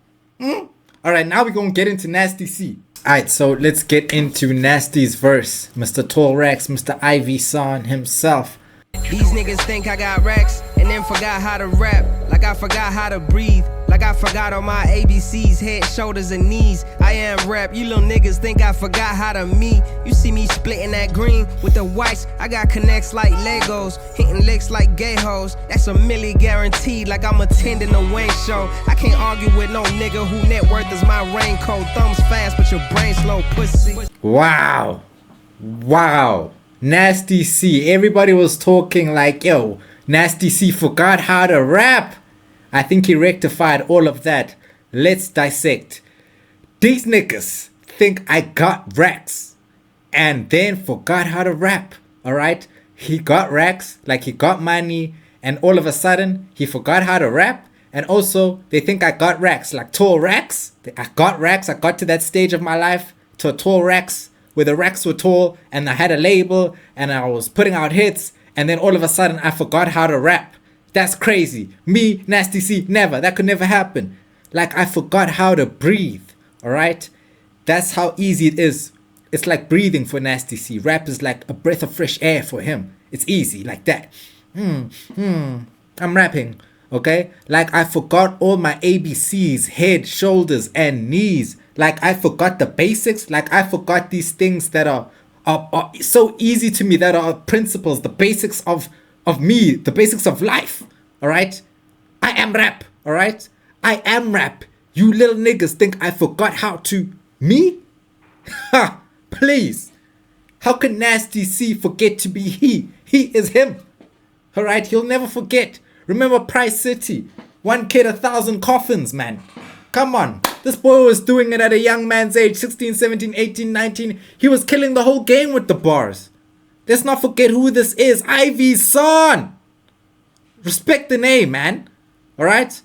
All right, now we're going to get into Nasty C. All right, so let's get into Nasty's verse. Mr. Tall Racks, Mr. Ivy Son himself.
These niggas think I got racks and then forgot how to rap. Like I forgot how to breathe. Like I forgot all my ABCs, head, shoulders, and knees. I am rap. You little niggas think I forgot how to me. You see me splitting that green with the whites. I got connects like Legos, hitting licks like gay hoes. That's a milli guaranteed, like I'm attending a Wayne show. I can't argue with no nigga who net worth is my raincoat. Thumbs fast, but your brain slow, pussy.
Wow. Wow. Nasty C. Everybody was talking like, yo, Nasty C forgot how to rap. I think he rectified all of that. Let's dissect. These niggas think I got racks and then forgot how to rap. Alright? He got racks, like he got money, and all of a sudden he forgot how to rap. And also they think I got racks, like tall racks. I got racks. I got to that stage of my life, to a tall racks, where the racks were tall and I had a label and I was putting out hits, and then all of a sudden I forgot how to rap. That's crazy. Me, Nasty C, never. That could never happen. Like I forgot how to breathe. Alright? That's how easy it is. It's like breathing for Nasty C. Rap is like a breath of fresh air for him. It's easy like that. I'm rapping. Okay? Like I forgot all my ABCs, head, shoulders, and knees. Like I forgot the basics. Like I forgot these things that are so easy to me, that are principles, the basics of me, the basics of life. Alright? I am rap. Alright? I am rap. You little niggas think I forgot how to me? Ha! Please. How can Nasty C forget to be he? He is him. Alright? He'll never forget. Remember Price City. 1 kid, 1,000 coffins, man. Come on. This boy was doing it at a young man's age. 16, 17, 18, 19. He was killing the whole game with the bars. Let's not forget who this is. Ivy's son. Respect the name, man. Alright?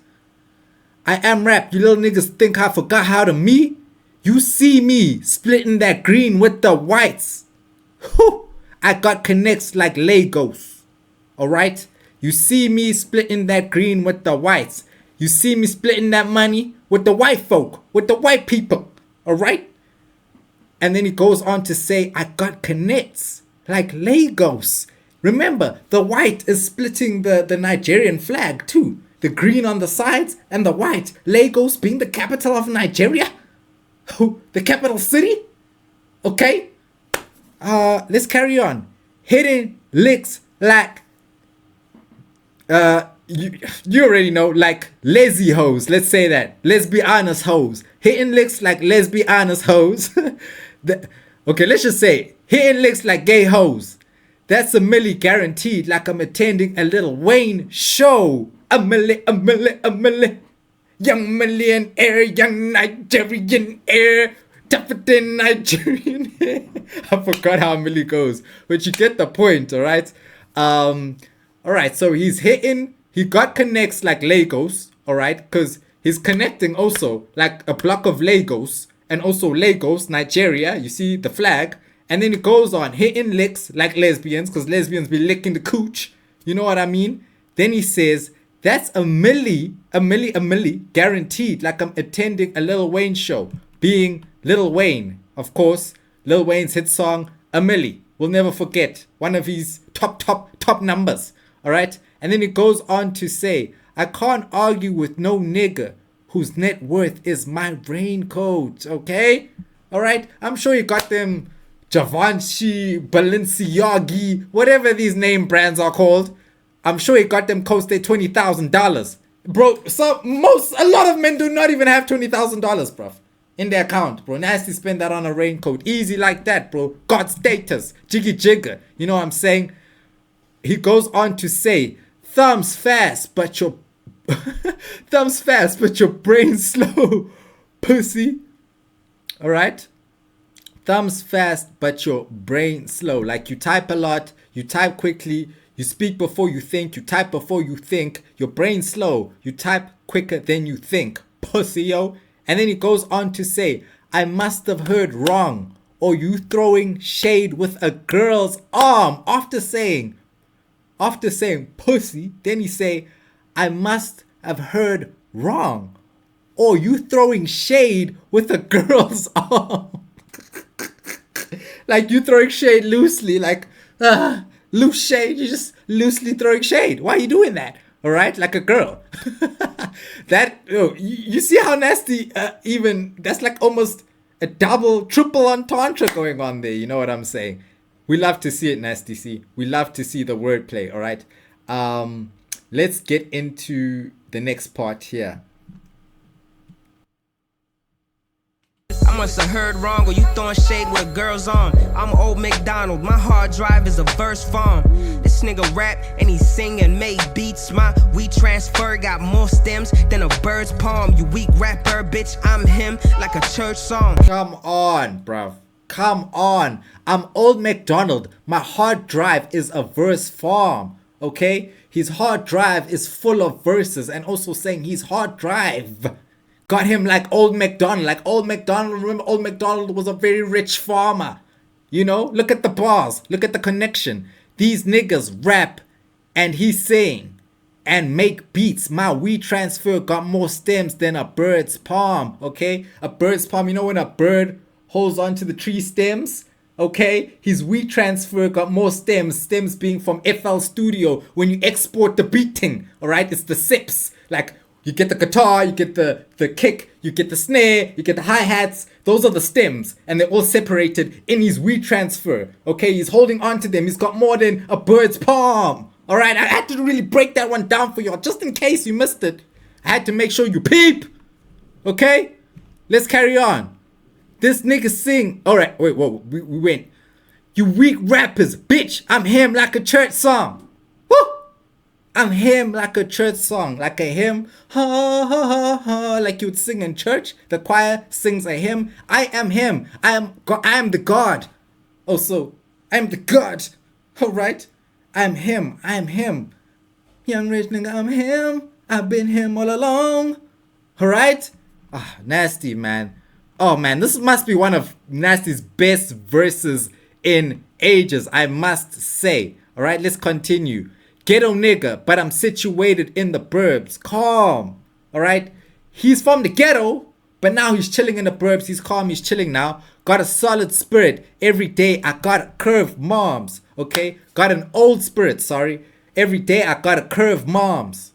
I am rap. You little niggas think I forgot how to me? You see me splitting that green with the whites. Whew. I got connects like Legos. Alright? You see me splitting that green with the whites. You see me splitting that money with the white folk, with the white people. Alright? And then he goes on to say, I got connects like Legos. Remember, the white is splitting the Nigerian flag too. The green on the sides and the white. Lagos being the capital of Nigeria. The capital city. Okay? Let's carry on. Hitting licks like you already know, like lazy hoes. Let's say that. Lesbianas hoes. Hitting licks like lesbianas hoes. Okay, let's just say hitting licks like gay hoes. That's a milli guaranteed, like I'm attending a Lil Wayne show. A milli. Young millionaire, young Nigerian heir. Tougher than Nigerian hair. I forgot how Millie goes, but you get the point, alright? Alright, so he's hitting, he got connects like Legos, alright? Because he's connecting also like a block of Legos, and also Lagos, Nigeria, you see the flag. And then it goes on hitting licks like lesbians, because lesbians be licking the cooch, you know what I mean? Then he says, that's a milli guaranteed, like I'm attending a Lil Wayne show. Being Lil Wayne, of course, Lil Wayne's hit song, A Milli. We'll never forget. One of his top numbers. Alright? And then it goes on to say, I can't argue with no nigga whose net worth is my raincoat. Okay? Alright? I'm sure you got them Givenchy, Balenciaga, whatever these name brands are called. I'm sure you got them cost their $20,000. Bro, a lot of men do not even have $20,000, bruv, in their account, bro. Nasty spend that on a raincoat. Easy like that, bro. God status. Jiggy jigger. You know what I'm saying? He goes on to say, thumbs fast, but your Thumbs fast, but your brain slow. Pussy. Alright? Thumbs fast, but your brain slow. Like you type a lot, you type quickly, you speak before you think, you type before you think, your brain slow, you type quicker than you think. Pussy, yo. And then he goes on to say, I must have heard wrong, or you throwing shade with a girl's arm. After saying pussy, then he say, I must have heard wrong, or you throwing shade with a girl's arm. Like you throwing shade loosely, like loose shade. You're just loosely throwing shade. Why are you doing that? All right, like a girl. That you see how nasty. Even that's like almost a double, triple entendre going on there. You know what I'm saying? We love to see it, Nasty C. We love to see the wordplay. All right. Let's get into the next part here.
I must have heard wrong, or you throwing shade with a girl's on. I'm old McDonald, my hard drive is a verse farm. This nigga rap and he sing and make beats. My weed transfer got more stems than a bird's palm. You weak rapper, bitch, I'm him like a church song.
Come on, bruv. Come on. I'm old McDonald. My hard drive is a verse farm. Okay? His hard drive is full of verses, and also saying his hard drive got him like old MacDonald. Like old MacDonald, remember old MacDonald was a very rich farmer. You know, look at the bars, look at the connection. These niggas rap and he's saying and make beats. My weed transfer got more stems than a bird's palm. Okay, a bird's palm, you know when a bird holds onto the tree stems? Okay, his weed transfer got more stems being from FL Studio. When you export the beating, all right, it's the sips. Like you get the guitar, you get the kick, you get the snare, you get the hi-hats. Those are the stems, and they're all separated in his weed transfer. Okay, he's holding on to them. He's got more than a bird's palm. All right, I had to really break that one down for y'all, just in case you missed it. I had to make sure you peep. Okay, let's carry on. This nigga sing. All right, wait, whoa, we went. You weak rappers, bitch. I'm him like a church song. Woo! I'm him like a church song, like a hymn. Ha ha ha ha, like you would sing in church. The choir sings a hymn. I am him. I am the God. Also, I am the God. All right. I am him. I am him. Young rich nigga, I'm him. I've been him all along. All right. Ah, Nasty, man. Oh man, this must be one of Nasty's best verses in ages, I must say. All right, let's continue. Ghetto nigga, but I'm situated in the burbs. Calm. All right. He's from the ghetto, but now he's chilling in the burbs. He's calm. He's chilling now. Got a solid spirit. Every day I got curved moms. Okay. Got an old spirit. Sorry. Every day I got a curved moms.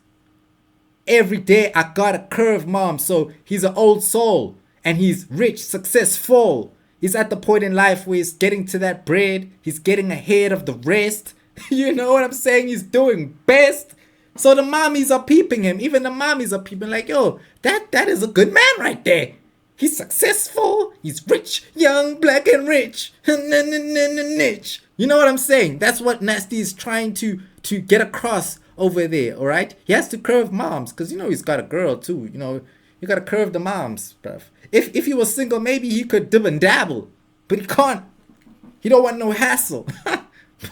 Every day I got a curved mom. So he's an old soul. And he's rich, successful. He's at the point in life where he's getting to that bread. He's getting ahead of the rest. You know what I'm saying? He's doing best. So the mommies are peeping him. Even the mommies are peeping like, yo, that is a good man right there. He's successful. He's rich, young, black, and rich. Niche. You know what I'm saying? That's what Nasty is trying to get across over there, all right? He has to curve moms because, you know, he's got a girl too. You know, you got to curve the moms, bruv. If he was single, maybe he could dib and dabble. But he can't. He don't want no hassle.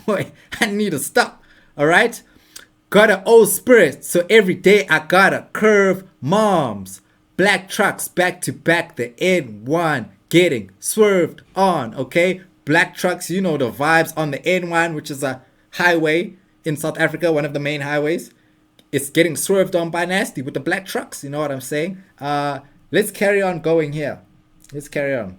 Boy, I need to stop. Alright? Got an old spirit. So every day I gotta curve moms. Black trucks back to back. The N1 getting swerved on. Okay? Black trucks, you know the vibes on the N1, which is a highway in South Africa. One of the main highways. It's getting swerved on by Nasty with the black trucks. You know what I'm saying? Let's carry on going here. Let's carry on.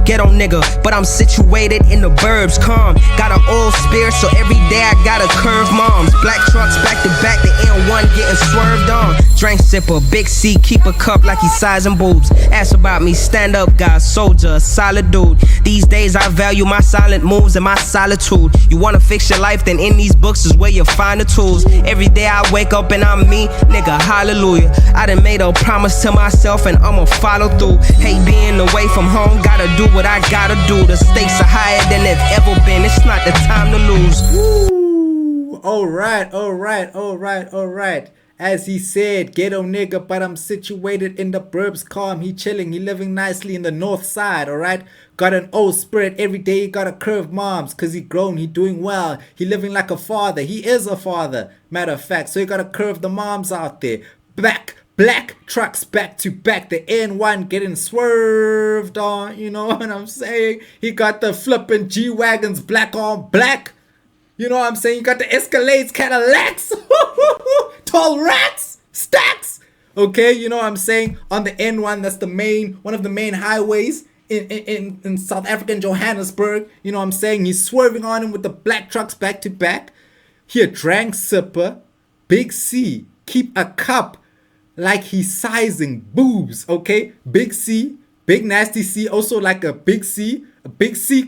Ghetto nigga, but I'm situated in the burbs, calm. Got an old spirit, so every day I gotta curve moms. Black trucks back to back, the N1 getting swerved on. Drink sipper, big C, keep a cup like he's sizing boobs. Ask about me, stand up guy, soldier, a solid dude. These days I value my silent moves and my solitude. You wanna fix your life, then in these books is where you find the tools. Every day I wake up and I'm me, nigga, hallelujah. I done made a promise to myself and I'ma follow through. Hate being away from home, gotta do what I gotta do. The stakes are higher than they've ever been. It's not the time to lose.
Woo! All right. As he said, ghetto nigga, but I'm situated in the burbs, calm. He chilling, he living nicely in the north side, alright? Got an old spirit every day, he got a curved moms, cause he grown, he doing well. He living like a father, he is a father, matter of fact. So he gotta curve the moms out there. Black trucks back to back, the N1 getting swerved on, you know what I'm saying? He got the flipping G-Wagons black on black. You know what I'm saying? You got the Escalades, Cadillacs, tall rats, stacks. Okay, you know what I'm saying? On the N1, that's one of the main highways in South African Johannesburg. You know what I'm saying? He's swerving on him with the black trucks back to back. He a drank sipper, big C, keep a cup like he's sizing boobs. Okay, big C, big nasty C, also like a big C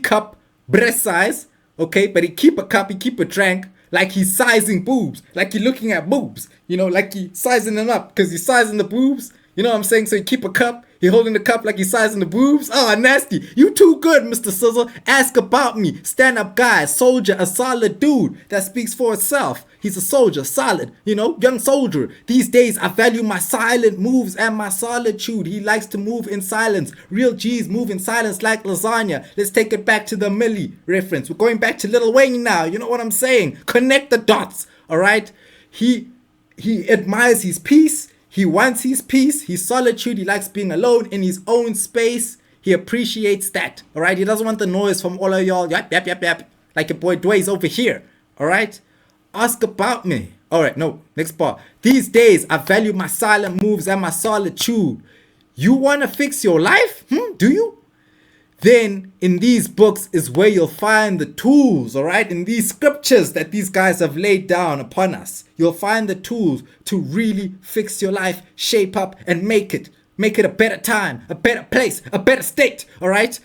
cup, breast size. Okay, but he keep a cup, he keep a drink, like he's sizing boobs, like he looking at boobs, you know, like he sizing them up, because he's sizing the boobs, you know what I'm saying? So he keep a cup, he holding the cup like he's sizing the boobs. Oh, nasty. You too good, Mr. Sizzle. Ask about me. Stand up guy, soldier, a solid dude that speaks for itself. He's a soldier, solid, you know, young soldier. These days, I value my silent moves and my solitude. He likes to move in silence. Real G's move in silence like lasagna. Let's take it back to the Millie reference. We're going back to Lil Wayne now. You know what I'm saying? Connect the dots, all right? He admires his peace. He wants his peace, his solitude. He likes being alone in his own space. He appreciates that, all right? He doesn't want the noise from all of y'all. Yap, like your boy Dway's over here, all right? Ask about me. All right, no, next part. These days, I value my silent moves and my solitude. You want to fix your life? Do you? Then in these books is where you'll find the tools, all right? In these scriptures that these guys have laid down upon us, you'll find the tools to really fix your life, shape up and make it a better time, a better place, a better state, all right?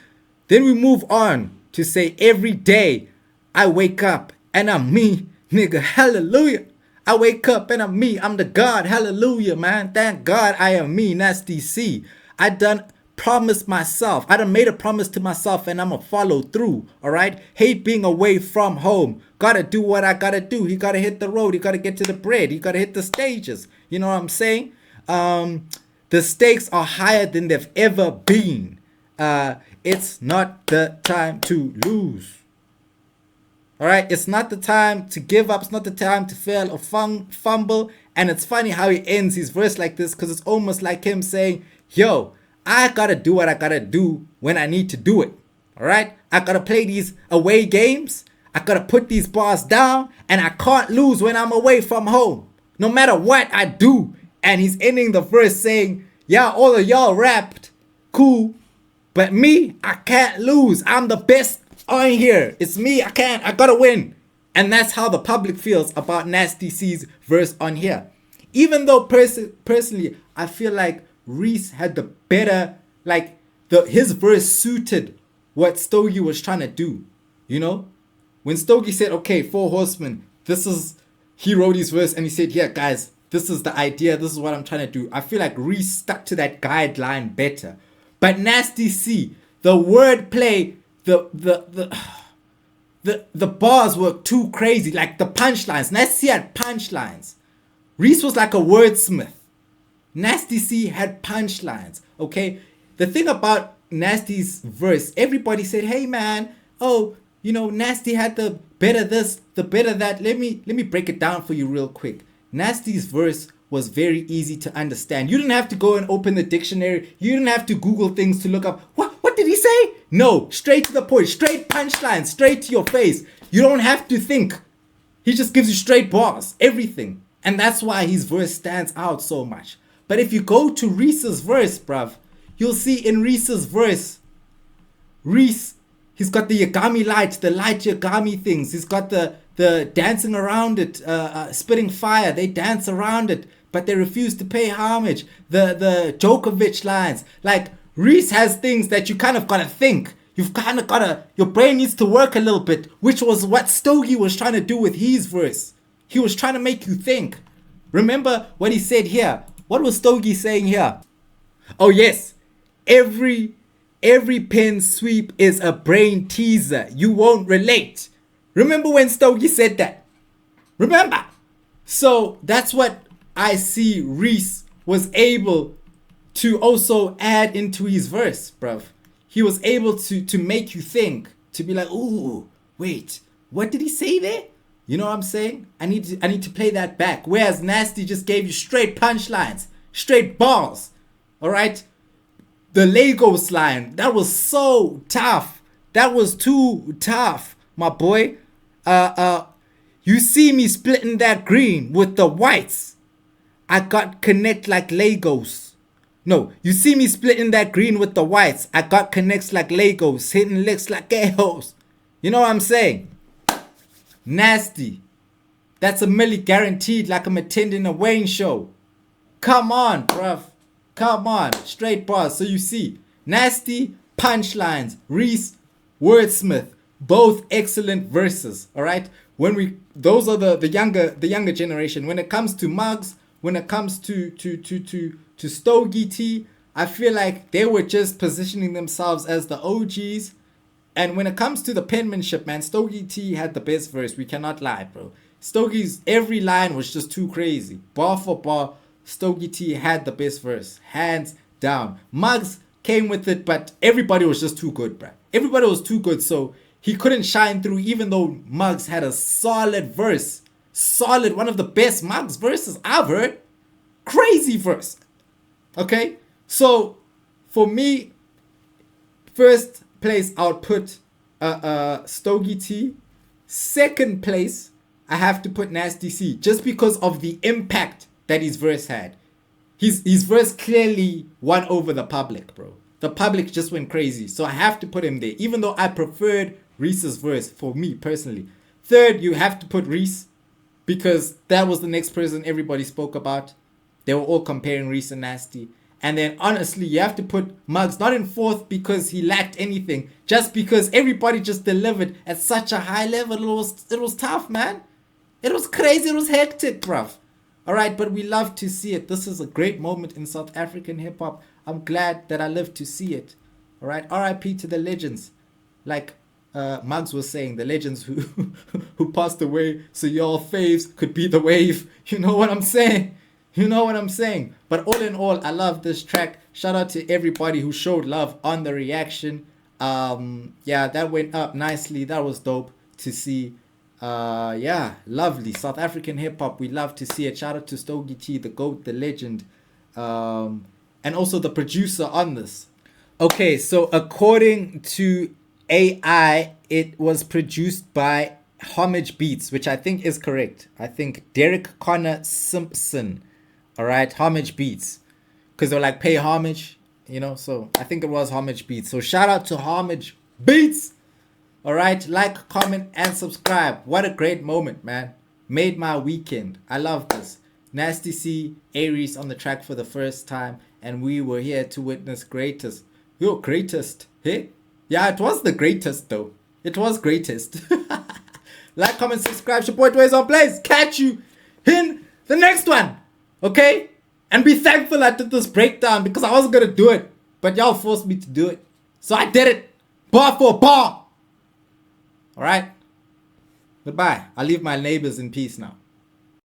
Then we move on to say every day I wake up and I'm me, nigga, hallelujah. I wake up and I'm me, I'm the God, hallelujah, man. Thank God I am me, Nasty C. I done promised myself, I done made a promise to myself and I'ma follow through, all right? Hate being away from home. Gotta do what I gotta do. He gotta hit the road, he gotta get to the bread, he gotta hit the stages. You know what I'm saying? The stakes are higher than they've ever been. It's not the time to lose. All right, it's not the time to give up. It's not the time to fail or fumble. And it's funny how he ends his verse like this, because it's almost like him saying, yo, I gotta do what I gotta do when I need to do it. All right, I gotta play these away games. I gotta put these bars down, and I can't lose when I'm away from home, no matter what I do. And he's ending the verse saying, yeah, all of y'all rapped cool, but me, I can't lose. I'm the best on here. It's me. I gotta win. And that's how the public feels about Nasty C's verse on here. Even though personally, I feel like Reece had the better, like his verse suited what Stogie was trying to do. You know, when Stogie said, okay, 4 Horsemen, he wrote his verse and he said, yeah, guys, this is the idea. This is what I'm trying to do. I feel like Reece stuck to that guideline better. But Nasty C, the wordplay, the bars were too crazy. Like the punchlines. Nasty C had punchlines. Reece was like a wordsmith. Nasty C had punchlines. Okay. The thing about Nasty's verse, everybody said, hey man, oh, you know, Nasty had the better this, the better that. Let me break it down for you real quick. Nasty's verse was very easy to understand. You didn't have to go and open the dictionary. You didn't have to Google things to look up. What did he say? No, straight to the point, straight punchlines, straight to your face. You don't have to think. He just gives you straight bars, everything. And that's why his verse stands out so much. But if you go to Reece's verse, bruv, you'll see in Reece's verse, Reece, he's got the Yagami light, the light Yagami things. He's got the dancing around it, spitting fire. They dance around it, but they refuse to pay homage. The Djokovic lines. Like, Reece has things that you kind of gotta think. You've kind of gotta, your brain needs to work a little bit, which was what Stogie was trying to do with his verse. He was trying to make you think. Remember what he said here? What was Stogie saying here? Oh yes, every pen sweep is a brain teaser. You won't relate. Remember when Stogie said that? Remember? So that's what I see Reece was able to also add into his verse, bruv. He was able to make you think, to be like, ooh, wait, what did he say there? You know what I'm saying? I need to play that back. Whereas Nasty just gave you straight punchlines, straight balls. All right? The Lagos line, that was so tough. That was too tough, my boy. You see me splitting that green with the whites. I got connect like Lagos. No, you see me splitting that green with the whites. I got connects like Lagos, hitting licks like a-hoes. You know what I'm saying? Nasty. That's a milli guaranteed, like I'm attending a Wayne show. Come on, bruv. Come on. Straight bars. So you see, Nasty, punchlines, Reece, wordsmith, both excellent verses. All right. Those are the younger generation. When it comes to Maggz, when it comes to STOGIE T, I feel like they were just positioning themselves as the OGs. And when it comes to the penmanship, man, STOGIE T had the best verse. We cannot lie, bro. Stogie's every line was just too crazy. Bar for bar, STOGIE T had the best verse, hands down. Maggz came with it, but everybody was just too good, bro. Everybody was too good, so he couldn't shine through, even though Maggz had a solid verse. Solid, one of the best Maggz verses I've heard. Crazy verse. Okay? So, for me, first place, I would put STOGIE T. Second place, I have to put Nasty C, just because of the impact that his verse had. His verse clearly won over the public, bro. The public just went crazy, so I have to put him there, even though I preferred Reece's verse for me personally. Third, you have to put Reece, because that was the next person everybody spoke about. They were all comparing Reece and Nasty. And then honestly, you have to put Maggz not in fourth because he lacked anything, just because everybody just delivered at such a high level. It was tough, man. It was crazy. It was hectic, bruv. All right, but we love to see it. This is a great moment in South African hip hop. I'm glad that I lived to see it. All right, R.I.P. to the legends, like Maggz was saying, the legends who passed away, so y'all faves could be the wave. You know what I'm saying? You know what I'm saying? But all in all, I love this track. Shout out to everybody who showed love on the reaction. Yeah, that went up nicely. That was dope to see. Yeah, lovely. South African hip hop. We love to see it. Shout out to STOGIE T, the GOAT, the legend. And also the producer on this. Okay, so according to AI, it was produced by Homage Beats, which I think is correct. I think Derek Connor Simpson. All right, Homage Beats, because they're like pay homage, you know. So I think it was Homage Beats. So shout out to Homage Beats. All right, like, comment, and subscribe. What a great moment, man. Made my weekend. I love this. Nasty C, A-Reece on the track for the first time, and we were here to witness greatest. Yo, greatest. Hey, yeah, it was the greatest though. It was greatest. Like, comment, subscribe. Your boy Dwayne's on Blaze. Catch you in the next one. Okay? And be thankful I did this breakdown, because I wasn't going to do it. But y'all forced me to do it. So I did it. Bar for bar. Alright? Goodbye. I'll leave my neighbors in peace now.